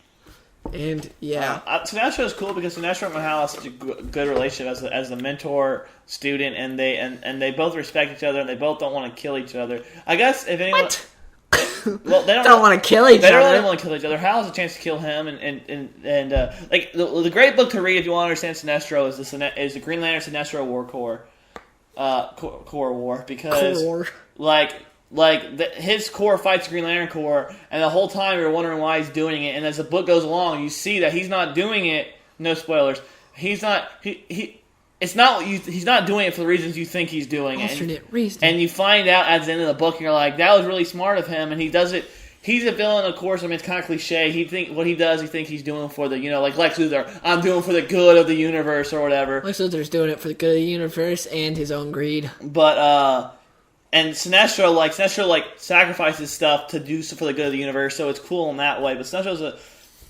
S1: And yeah,
S2: Sinestro is cool because Sinestro and Mahal has such a good relationship as the mentor student, and they both respect each other, and they both don't want to kill each other. I guess if anyone, well, they don't
S1: want to kill each other.
S2: They don't really want to kill each other. Hal has a chance to kill him, and like the great book to read if you want to understand Sinestro is the Green Lantern Sinestro War Corps because his Corps fights the Green Lantern Corps, and the whole time you're wondering why he's doing it. And as the book goes along, you see that he's not doing it. No spoilers. He's not. It's not. He's not doing it for the reasons you think he's doing it.
S1: Alternate reason.
S2: And you find out at the end of the book, and you're like, that was really smart of him. And he does it. He's a villain, of course. I mean, it's kind of cliche. He thinks he's doing for the, like Lex Luthor. I'm doing for the good of the universe or whatever.
S1: Lex Luthor's doing it for the good of the universe and his own greed.
S2: But and Sinestro sacrifices stuff to do for the good of the universe, so it's cool in that way. But Sinestro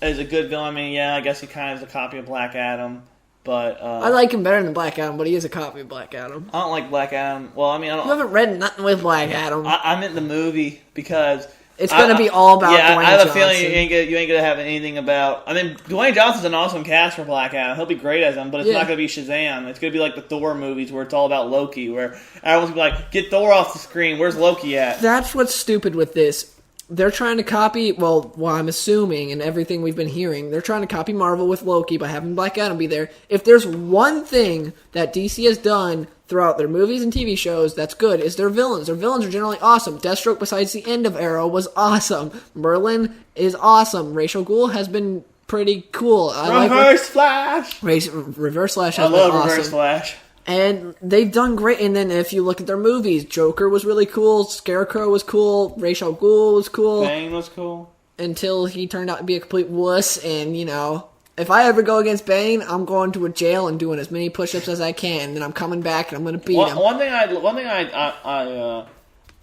S2: is a good villain. I mean, yeah, I guess he kind of is a copy of Black Adam. But
S1: I like him better than Black Adam, but he is a copy of Black Adam.
S2: I don't like Black Adam. Well, I mean, I don't.
S1: You haven't read nothing with Black Adam.
S2: I meant the movie because
S1: it's going to be all about.
S2: Yeah,
S1: Dwayne
S2: I have
S1: Johnson.
S2: a feeling you ain't gonna have anything about. I mean, Dwayne Johnson's an awesome cast for Black Adam. He'll be great as him, but it's not gonna be Shazam. It's gonna be like the Thor movies where it's all about Loki, where everyone's gonna be like, "Get Thor off the screen. Where's Loki at?"
S1: That's what's stupid with this. They're trying to copy, well, I'm assuming, and everything we've been hearing, they're trying to copy Marvel with Loki by having Black Adam be there. If there's one thing that DC has done throughout their movies and TV shows that's good, is their villains. Their villains are generally awesome. Deathstroke, besides the end of Arrow, was awesome. Merlin is awesome. Ra's al Ghul has been pretty cool.
S2: Reverse Flash!
S1: Reverse Flash has
S2: been awesome. I love Reverse Flash.
S1: And they've done great. And then if you look at their movies, Joker was really cool, Scarecrow was cool, Ra's al Ghul was cool.
S2: Bane was cool.
S1: Until he turned out to be a complete wuss. And, if I ever go against Bane, I'm going to a jail and doing as many push-ups as I can. Then I'm coming back and I'm going to beat him.
S2: One thing I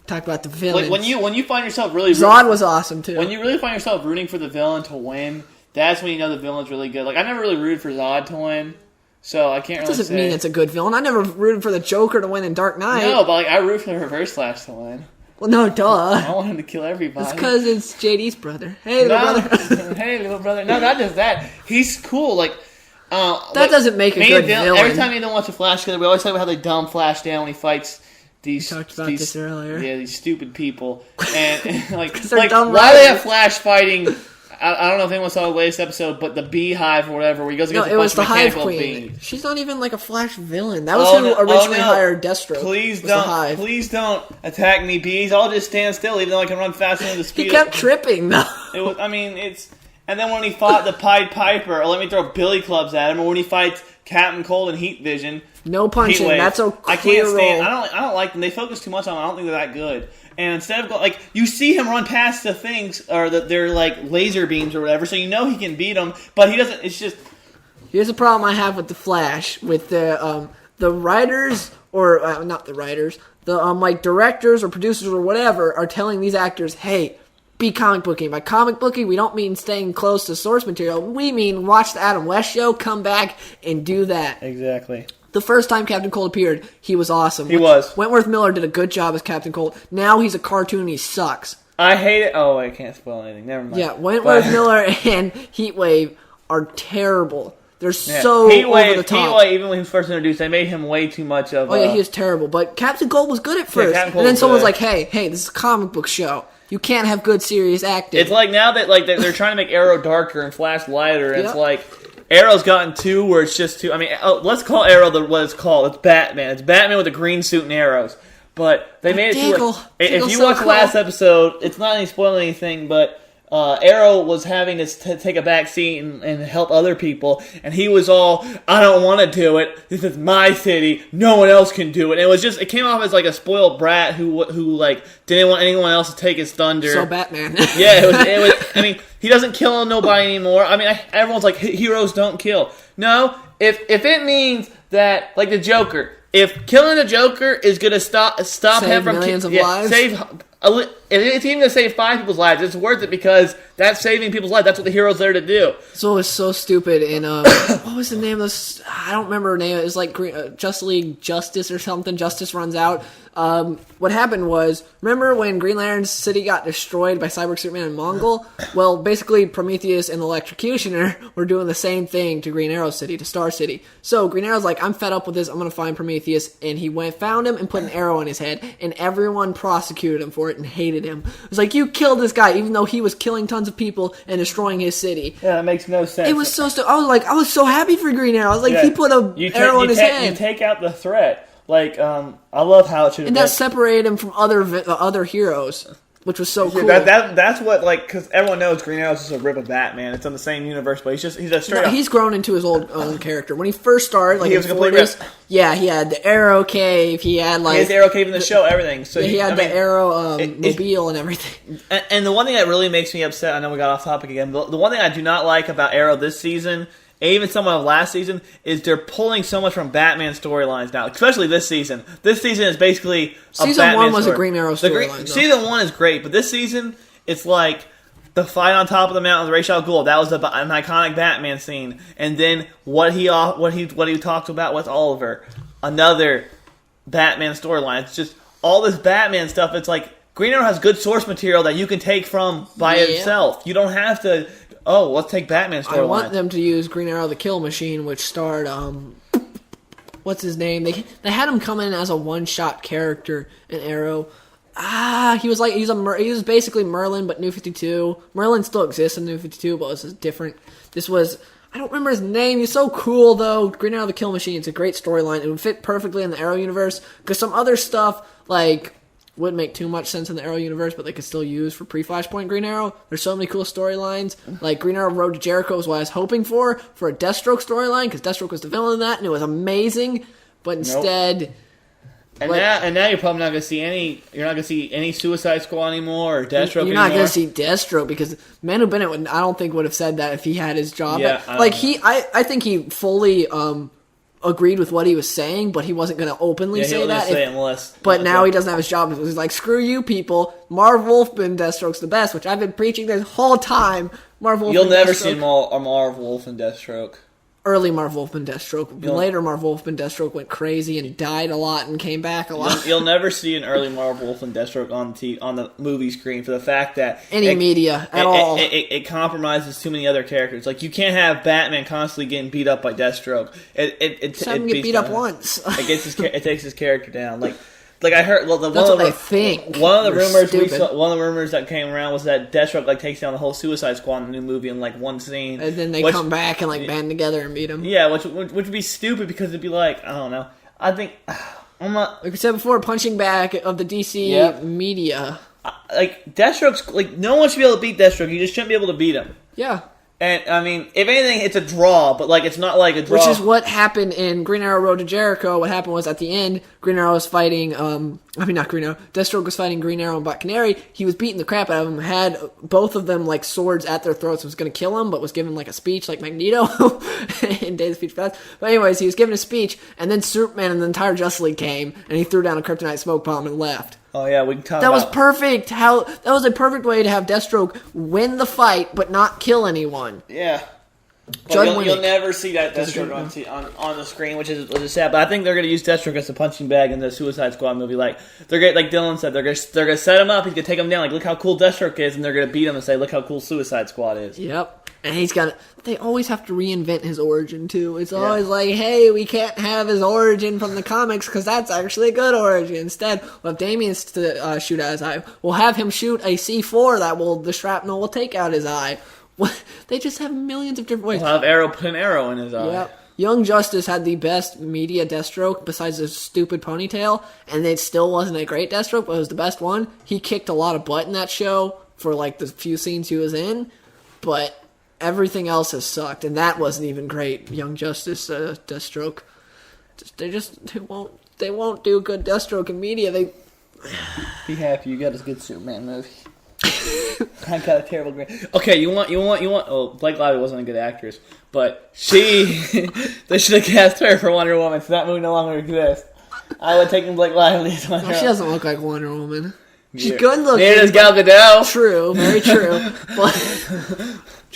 S1: talk about the villain.
S2: When you find yourself really
S1: Zod was awesome too.
S2: When you really find yourself rooting for the villain to win, that's when you know the villain's really good. Like I never really rooted for Zod to win. So I can't really say.
S1: That doesn't mean it's a good villain. I never rooted for the Joker to win in Dark Knight.
S2: No, but I root for the Reverse Flash to win.
S1: Well, no, duh.
S2: I want him to kill everybody.
S1: It's because it's JD's brother. Hey, little brother.
S2: Hey, little brother. No, not just that. He's cool.
S1: That doesn't make a good villain.
S2: Every time you don't watch a Flash together, we always talk about how they dumb Flash down when he fights these.
S1: We talked about this earlier.
S2: Yeah, these stupid people. And
S1: why
S2: they have Flash fighting. I don't know if anyone saw the latest episode, but the Beehive or whatever, where he goes against a bunch of mechanical beings.
S1: She's not even like a Flash villain. That was who originally hired Deathstroke.
S2: Please don't attack me, bees. I'll just stand still, even though I can run faster than the speed.
S1: He kept tripping, though.
S2: And then when he fought the Pied Piper, or let me throw billy clubs at him, or when he fights Captain Cold and Heat Vision.
S1: No punching. That's a clear
S2: I can't stand.
S1: role.
S2: I don't like them. They focus too much on them. I don't think they're that good. And instead of going, you see him run past the things, or they're like laser beams or whatever, so you know he can beat them, but he doesn't. It's just.
S1: Here's a problem I have with the Flash, with the writers, or not the writers, the directors or producers or whatever are telling these actors, hey, be comic booky. By comic booky, we don't mean staying close to source material. We mean watch the Adam West show, come back, and do that.
S2: Exactly.
S1: The first time Captain Cold appeared, he was awesome.
S2: He was.
S1: Wentworth Miller did a good job as Captain Cold. Now he's a cartoon, he sucks.
S2: I hate it. Oh, I can't spoil anything. Never mind.
S1: Yeah, Wentworth Miller and Heatwave are terrible. They're so over the top.
S2: Heatwave, even when he was first introduced, they made him way too much of.
S1: Oh yeah, he was terrible. But Captain Cold was good at first, and then someone's like, "Hey, this is a comic book show. You can't have good serious acting."
S2: It's like now that they're trying to make Arrow darker and Flash lighter, and it's like Arrow's gotten too where it's just too. I mean, let's call Arrow what it's called. It's Batman. It's Batman with a green suit and arrows. But they made it to if you watch the last episode, it's not any spoiling anything, but Arrow was having to take a back seat and help other people, and he was all, I don't want to do it. This is my city. No one else can do it. And it came off as like a spoiled brat who like didn't want anyone else to take his thunder.
S1: So Batman.
S2: Yeah, it was. I mean, he doesn't kill nobody anymore. I mean, everyone's like, heroes don't kill. No, if it means that, like the Joker, if killing the Joker is going to stop him from
S1: millions of lives.
S2: If it's even going to save 5 people's lives, it's worth it because that's saving people's lives. That's what the hero's there to do.
S1: So it was so stupid. And what was the name of this? I don't remember her name. It was like Justice League Justice or something. Justice runs out. What happened was, remember when Green Lantern's city got destroyed by Cyborg, Superman, and Mongol? Well, basically Prometheus and the Electrocutioner were doing the same thing to Green Arrow City, to Star City. So Green Arrow's like, I'm fed up with this. I'm going to find Prometheus. And he found him and put an arrow in his head. And everyone prosecuted him for it and hated him. It was like, you killed this guy, even though he was killing tons of people and destroying his city.
S2: Yeah, that makes no sense.
S1: It was so stupid. I was so happy for Green Arrow. I was like, he put an arrow in his head.
S2: You take out the threat. Like, I love how it should have
S1: been. And that separated him from other heroes, which was so cool.
S2: That's what, like, because everyone knows Green Arrow's just a rip of Batman. It's in the same universe, but he's a straight up.
S1: He's grown into his own character. When he first started, like,
S2: he was a complete rip.
S1: Yeah, he had the arrow cave. He had, like...
S2: He has the arrow cave in the show, everything. So
S1: he had the arrow mobile and everything.
S2: And the one thing that really makes me upset, I know we got off topic again, but the one thing I do not like about Arrow this season, and even some of last season, is they're pulling so much from Batman storylines now, especially this season. This season is basically
S1: Season 1 was a Green Arrow storyline.
S2: Season 1 is great, but this season, it's like the fight on top of the mountain with Ra's al Ghul. That was an iconic Batman scene. And then what he talks about with Oliver, another Batman storyline. It's just all this Batman stuff. It's like Green Arrow has good source material that you can take from by itself. You don't have to... Oh, let's take Batman's storyline.
S1: I want them to use Green Arrow the Kill Machine, which starred, what's his name? They had him come in as a one-shot character in Arrow. He was basically Merlin, but New 52. Merlin still exists in New 52, but it was different. I don't remember his name. He's so cool, though. Green Arrow the Kill Machine, it's a great storyline. It would fit perfectly in the Arrow universe, because some other stuff, like... wouldn't make too much sense in the Arrow universe, but they could still use for pre-Flashpoint Green Arrow. There's so many cool storylines. Like Green Arrow Road to Jericho is what I was hoping for a Deathstroke storyline, because Deathstroke was the villain in that, and it was amazing. But instead...
S2: And now you're probably not going to see any... You're not going to see any Suicide Squad anymore, or Deathstroke anymore.
S1: You're not going to see Deathstroke, because Manu Bennett, I don't think, would have said that if he had his job.
S2: Yeah,
S1: I think he fully... agreed with what he was saying, but he wasn't going to openly say that. But now he doesn't have his job. He's like, screw you people. Marv Wolfman Deathstroke's the best, which I've been preaching this whole time.
S2: You'll never see Marv Wolfman Deathstroke.
S1: Early Marv Wolfman Deathstroke. Later Marv Wolfman Deathstroke went crazy and died a lot and came back a lot.
S2: You'll never see an early Marv Wolfman Deathstroke on the movie screen for the fact that...
S1: media at all.
S2: It compromises too many other characters. Like, you can't have Batman constantly getting beat up by Deathstroke. It
S1: get beat up once.
S2: It takes his character down. Like I heard,
S1: that's what I think.
S2: One of the rumors that came around was that Deathstroke takes down the whole Suicide Squad in the new movie in one scene,
S1: and then they come back and band together and beat him.
S2: Yeah, which would be stupid because it'd be like, I don't know. I think I'm not.
S1: Like we said before, punching back of the DC media.
S2: Deathstroke's no one should be able to beat Deathstroke. You just shouldn't be able to beat him.
S1: Yeah.
S2: And, I mean, if anything, it's a draw, but, it's not like a draw.
S1: Which is what happened in Green Arrow Road to Jericho. What happened was, at the end, Green Arrow was fighting, not Green Arrow, Deathstroke was fighting Green Arrow and Black Canary. He was beating the crap out of them, had both of them, swords at their throats, was going to kill him, but was given, a speech like Magneto in Days of Future Past. But anyways, he was given a speech, and then Superman and the entire Justice League came, and he threw down a kryptonite smoke bomb and left.
S2: Oh yeah, we can talk.
S1: That was perfect. That was a perfect way to have Deathstroke win the fight, but not kill anyone.
S2: Yeah. Well, you'll never see that Deathstroke on the screen, which is sad. But I think they're going to use Deathstroke as a punching bag in the Suicide Squad movie. They're going, like Dylan said, they're going to set him up. He's going to take him down. Look how cool Deathstroke is, and they're going to beat him and say, look how cool Suicide Squad is.
S1: Yep. And they always have to reinvent his origin, too. It's always hey, we can't have his origin from the comics because that's actually a good origin. Instead, we'll have Damian shoot out his eye. We'll have him shoot a C4 the shrapnel will take out his eye. They just have millions of different ways.
S2: We'll have Arrow put an arrow in his eye.
S1: Yep. Young Justice had the best media Deathstroke besides his stupid ponytail, and it still wasn't a great Deathstroke, but it was the best one. He kicked a lot of butt in that show for like the few scenes he was in, but everything else has sucked, and that wasn't even great. Young Justice Deathstroke, they won't do good Deathstroke in media. They
S2: be happy you got a good Superman movie. I got a terrible grade. Okay, you want. Oh, Blake Lively wasn't a good actress, but they should have cast her for Wonder Woman, so that movie no longer exists. I would take Blake Lively as Wonder Woman.
S1: She doesn't look like Wonder Woman. She's good looking.
S2: Neither does Gal Gadot.
S1: True, very true. But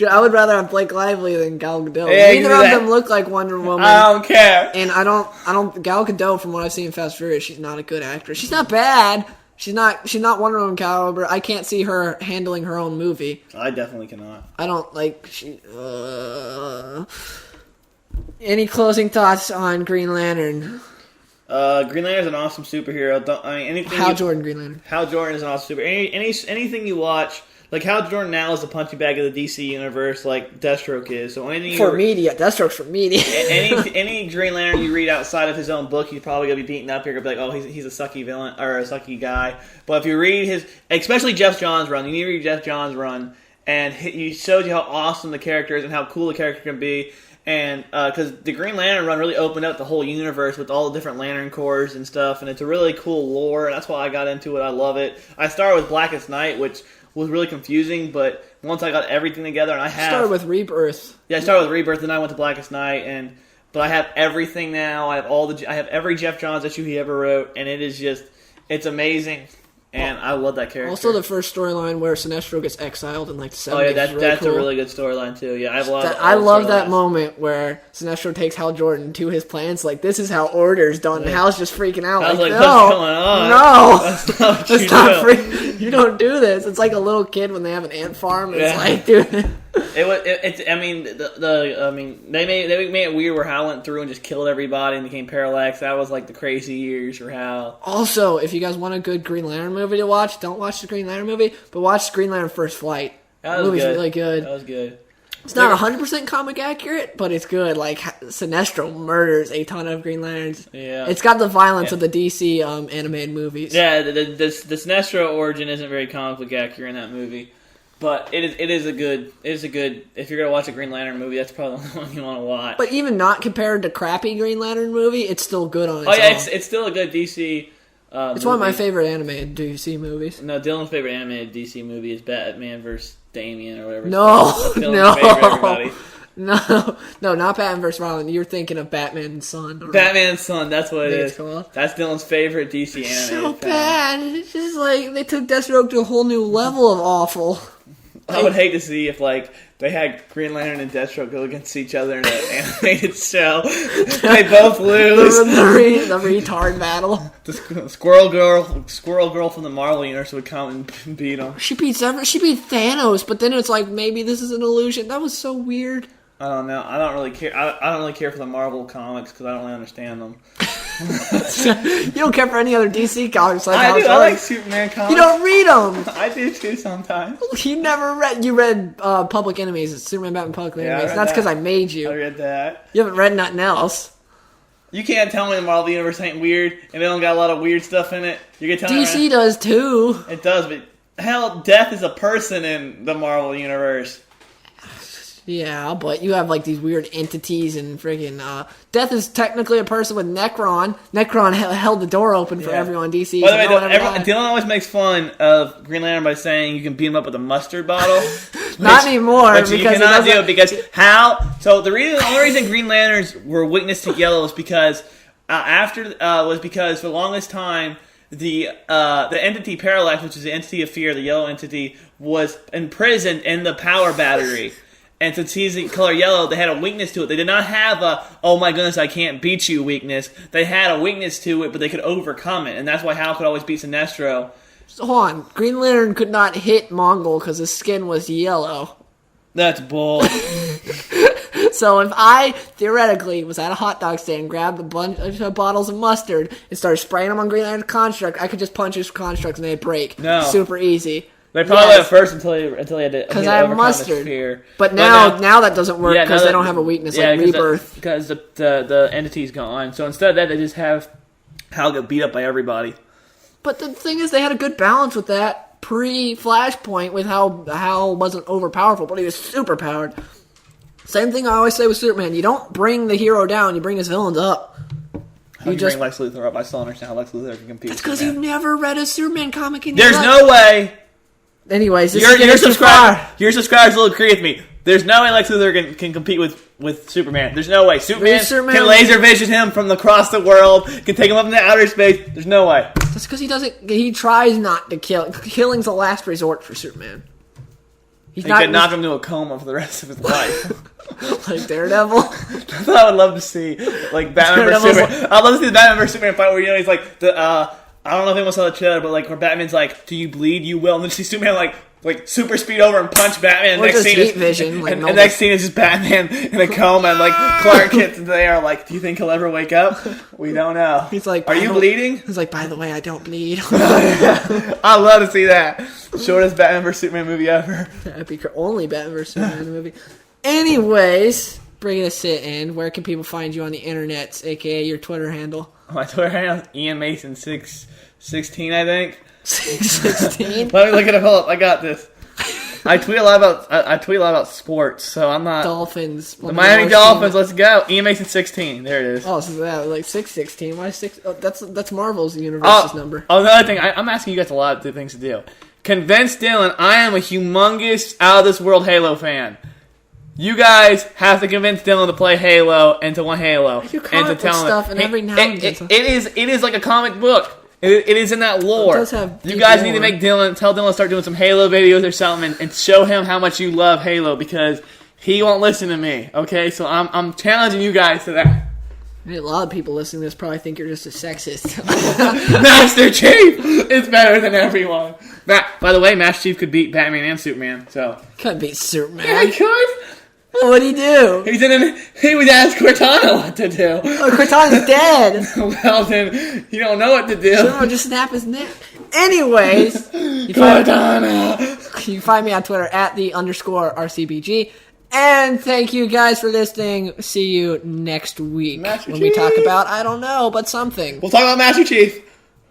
S1: I would rather have Blake Lively than Gal Gadot.
S2: Yeah,
S1: neither of them look like Wonder Woman.
S2: I don't care.
S1: And I don't. Gal Gadot, from what I've seen in Fast and Furious, she's not a good actress. She's not bad. She's not Wonder Woman caliber. I can't see her handling her own movie.
S2: I definitely cannot.
S1: I don't like. Any closing thoughts on Green Lantern?
S2: Green Lantern's an awesome superhero.
S1: Hal Jordan Green Lantern.
S2: Hal Jordan is an awesome superhero. Anything you watch, like Hal Jordan now is the punching bag of the DC universe, like Deathstroke is. So anything
S1: media, Deathstroke's for media.
S2: any Green Lantern you read outside of his own book, he's probably gonna be beaten up. You're gonna be like, oh, he's a sucky villain or a sucky guy. But if you read especially Jeff Johns' run, you need to read Jeff Johns' run, and he shows you how awesome the character is and how cool the character can be. And because the Green Lantern run really opened up the whole universe with all the different Lantern Corps and stuff, and it's a really cool lore, and that's why I got into it. I love it. I started with Blackest Night, which was really confusing, but once I got everything together, and I
S1: started with Rebirth.
S2: Yeah, I started with Rebirth, and then I went to Blackest Night, but I have everything now. I have every Jeff Johns issue he ever wrote, and it's amazing. And I love that character.
S1: Also, the first storyline where Sinestro gets exiled in like the 70s.
S2: Oh yeah, that's
S1: cool.
S2: A really good storyline too. Yeah,
S1: I love that moment where Sinestro takes Hal Jordan to his plans. Like, this is how order's done, and Hal's just freaking out.
S2: What's going on?
S1: No,
S2: that's not free.
S1: You don't do this. It's like a little kid when they have an ant farm. And it's like, dude. They made it weird where Hal went through and just killed everybody and became Parallax. That was like the crazy years for Hal. Also, if you guys want a good Green Lantern movie to watch, don't watch the Green Lantern movie, but watch Green Lantern First Flight.
S2: That was good.
S1: Really good.
S2: That was good.
S1: It's not 100% comic accurate, but it's good. Like, Sinestro murders a ton of Green Lanterns.
S2: Yeah.
S1: It's got the violence of the DC animated movies.
S2: Yeah, the Sinestro origin isn't very comic book accurate in that movie. But it is a good, if you're going to watch a Green Lantern movie, that's probably the one you want to watch.
S1: But even not compared to crappy Green Lantern movie, it's still good on its own.
S2: Oh yeah, it's still a good DC
S1: It's one of my favorite animated DC movies.
S2: No, Dylan's favorite animated DC movie is Batman vs. Damien or whatever.
S1: No,
S2: Favorite,
S1: no, not Batman vs. Robin. You're thinking of Batman and Son.
S2: Batman and Son, that's what it is.
S1: Called.
S2: That's Dylan's favorite DC animated.
S1: So bad. It's just like they took Deathstroke to a whole new level of awful.
S2: I would hate to see if they had Green Lantern and Deathstroke go against each other in an animated show. They both lose.
S1: The retard battle.
S2: The Squirrel Girl from the Marvel universe would come and beat them.
S1: She beat Thanos, but then it's like maybe this is an illusion. That was so weird.
S2: I don't know. I don't really care. I don't really care for the Marvel comics because I don't really understand them.
S1: You don't care for any other DC comics? Like
S2: I do. I like Superman comics.
S1: You don't read them.
S2: I do too sometimes.
S1: You read Public Enemies. Superman, Batman, Public Enemies. That's because I made you.
S2: I read that.
S1: You haven't read nothing else.
S2: You can't tell me the Marvel universe ain't weird and they don't got a lot of weird stuff in it. You can tell
S1: DC does too.
S2: It does, but hell, Death is a person in the Marvel universe.
S1: Yeah, but you have like these weird entities and friggin' Death is technically a person with Necron. Necron held the door open for everyone in DC.
S2: By the way, Dylan always makes fun of Green Lantern by saying you can beat him up with a mustard bottle.
S1: Not anymore.
S2: But you cannot do it because how? So the only reason Green Lanterns were weakness to yellow is because for the longest time the entity Parallax, which is the entity of fear, the yellow entity, was imprisoned in the power battery. And since he's the color yellow, they had a weakness to it. They did not have a, oh my goodness, I can't beat you weakness. They had a weakness to it, but they could overcome it. And that's why Hal could always beat Sinestro.
S1: So hold on. Green Lantern could not hit Mongol because his skin was yellow.
S2: That's bull.
S1: So if I, theoretically, was at a hot dog stand, grabbed a bunch of bottles of mustard, and started spraying them on Green Lantern's construct, I could just punch his constructs and they'd break.
S2: No.
S1: Super easy.
S2: They probably went first until he had to
S1: because I have
S2: overcome his
S1: mustard.
S2: fear.
S1: But now that doesn't work because they don't have a weakness like Rebirth.
S2: Because the entity's gone. So instead of that, they just have Hal get beat up by everybody.
S1: But the thing is, they had a good balance with that pre-Flashpoint with how Hal wasn't overpowerful, but he was super powered. Same thing I always say with Superman. You don't bring the hero down, you bring his villains up.
S2: How you bring Lex Luthor up? I still understand how Lex Luthor can compete.
S1: That's because you've never read a Superman comic in
S2: your life. There's no way.
S1: Anyways,
S2: your subscribers will agree with me. There's no way Lex Luthor can compete with Superman. There's no way. Superman can laser vision him from across the world, can take him up into outer space. There's no way.
S1: That's because he tries not to kill. Killing's the last resort for Superman.
S2: He could knock him to a coma for the rest of his life.
S1: Like Daredevil?
S2: That's what I would love to see. Like Batman vs. Superman. I'd love to see the Batman vs. Superman fight where, he's like, I don't know if anyone saw the trailer, but like where Batman's like, do you bleed? You will. And then you see Superman like super speed over and punch Batman.
S1: Or just heat vision.
S2: And next scene is just Batman in a coma and like Clark Kent's there like, do you think he'll ever wake up? We don't know.
S1: He's like,
S2: are you bleeding?
S1: He's like, by the way, I don't bleed.
S2: I'd love to see that. Shortest Batman vs. Superman movie ever.
S1: That'd be only Batman vs. Superman movie. Anyways, bringing us to end, where can people find you on the internet, aka your Twitter handle?
S2: My Twitter handle is Ian Mason 616, I think.
S1: 616.
S2: Let me look it up. I got this. I tweet a lot about sports, so I'm not.
S1: Dolphins.
S2: The Miami Dolphins. Let's go. Ian Mason 16. There it is.
S1: Oh, so that like 616. Why 6? Oh, that's Marvel's universe's number.
S2: Oh, another thing. I'm asking you guys a lot of things to do. Convince Dylan I am a humongous out of this world Halo fan. You guys have to convince Dylan to play Halo and to want Halo
S1: you
S2: and to tell him
S1: stuff and every now and then.
S2: It is like a comic book. It is in that lore. You guys need to tell Dylan to start doing some Halo videos or something and show him how much you love Halo because he won't listen to me. Okay, so I'm challenging you guys to that.
S1: A lot of people listening to this probably think you're just a sexist.
S2: Master Chief is better than everyone. By the way, Master Chief could beat Batman and Superman. So
S1: could beat Superman.
S2: Yeah, he could.
S1: What'd he do?
S2: He would ask Cortana what to do.
S1: Oh, Cortana's dead.
S2: Well, then, you don't know what to do.
S1: Someone just snap his neck. Anyways.
S2: Cortana!
S1: You can find me on Twitter at @the_RCBG. And thank you guys for listening. See you next week. When we talk about, I don't know, but something.
S2: We'll talk about Master Chief.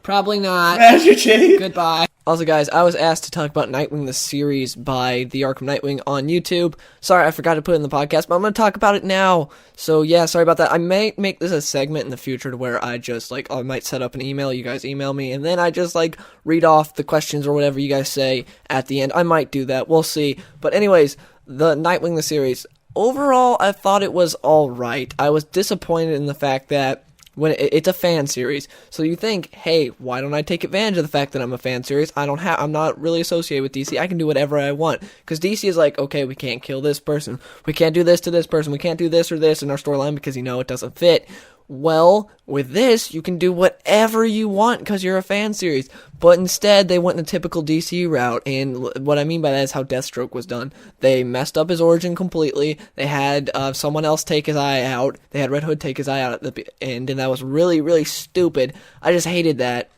S1: Probably not.
S2: Master Chief.
S1: Goodbye. Also, guys, I was asked to talk about Nightwing the Series by The Arkham Nightwing on YouTube. Sorry, I forgot to put it in the podcast, but I'm going to talk about it now. So, yeah, sorry about that. I may make this a segment in the future to where I just, I might set up an email, you guys email me, and then I just, read off the questions or whatever you guys say at the end. I might do that. We'll see. But anyways, the Nightwing the Series. Overall, I thought it was alright. I was disappointed in the fact that it's a fan series, so you think, hey, why don't I take advantage of the fact that I'm a fan series? I'm not really associated with DC. I can do whatever I want, because DC is like, okay, we can't kill this person, we can't do this to this person, we can't do this or this in our storyline because it doesn't fit. Well, with this, you can do whatever you want because you're a fan series. But instead, they went in the typical DC route. And what I mean by that is how Deathstroke was done. They messed up his origin completely. They had someone else take his eye out. They had Red Hood take his eye out at the end. And that was really, really stupid. I just hated that.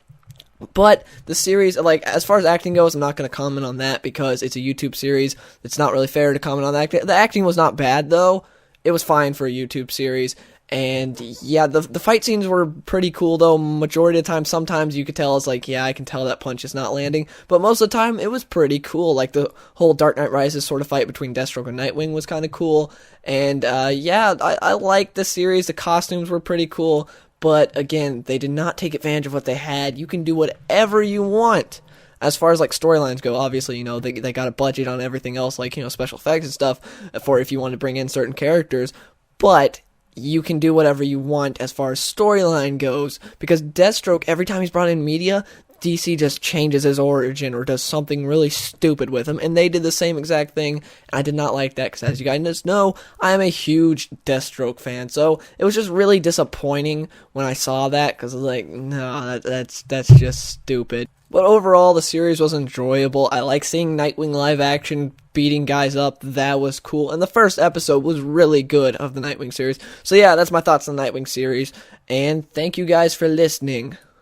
S1: But the series, as far as acting goes, I'm not going to comment on that because it's a YouTube series. It's not really fair to comment on that. The acting was not bad, though. It was fine for a YouTube series. And yeah, the fight scenes were pretty cool though. Majority of the time, sometimes you could tell I can tell that punch is not landing. But most of the time, it was pretty cool. Like the whole Dark Knight Rises sort of fight between Deathstroke and Nightwing was kind of cool. And I liked the series. The costumes were pretty cool. But again, they did not take advantage of what they had. You can do whatever you want. As far as storylines go, obviously, they got a budget on everything else, special effects and stuff for if you want to bring in certain characters. But you can do whatever you want as far as storyline goes, because Deathstroke, every time he's brought in media, DC just changes his origin or does something really stupid with him, and they did the same exact thing, and I did not like that, because as you guys know, I am a huge Deathstroke fan, so it was just really disappointing when I saw that, because I was like, no, that's just stupid. But overall, the series was enjoyable. I like seeing Nightwing live action beating guys up. That was cool. And the first episode was really good of the Nightwing series. So yeah, that's my thoughts on the Nightwing series. And thank you guys for listening.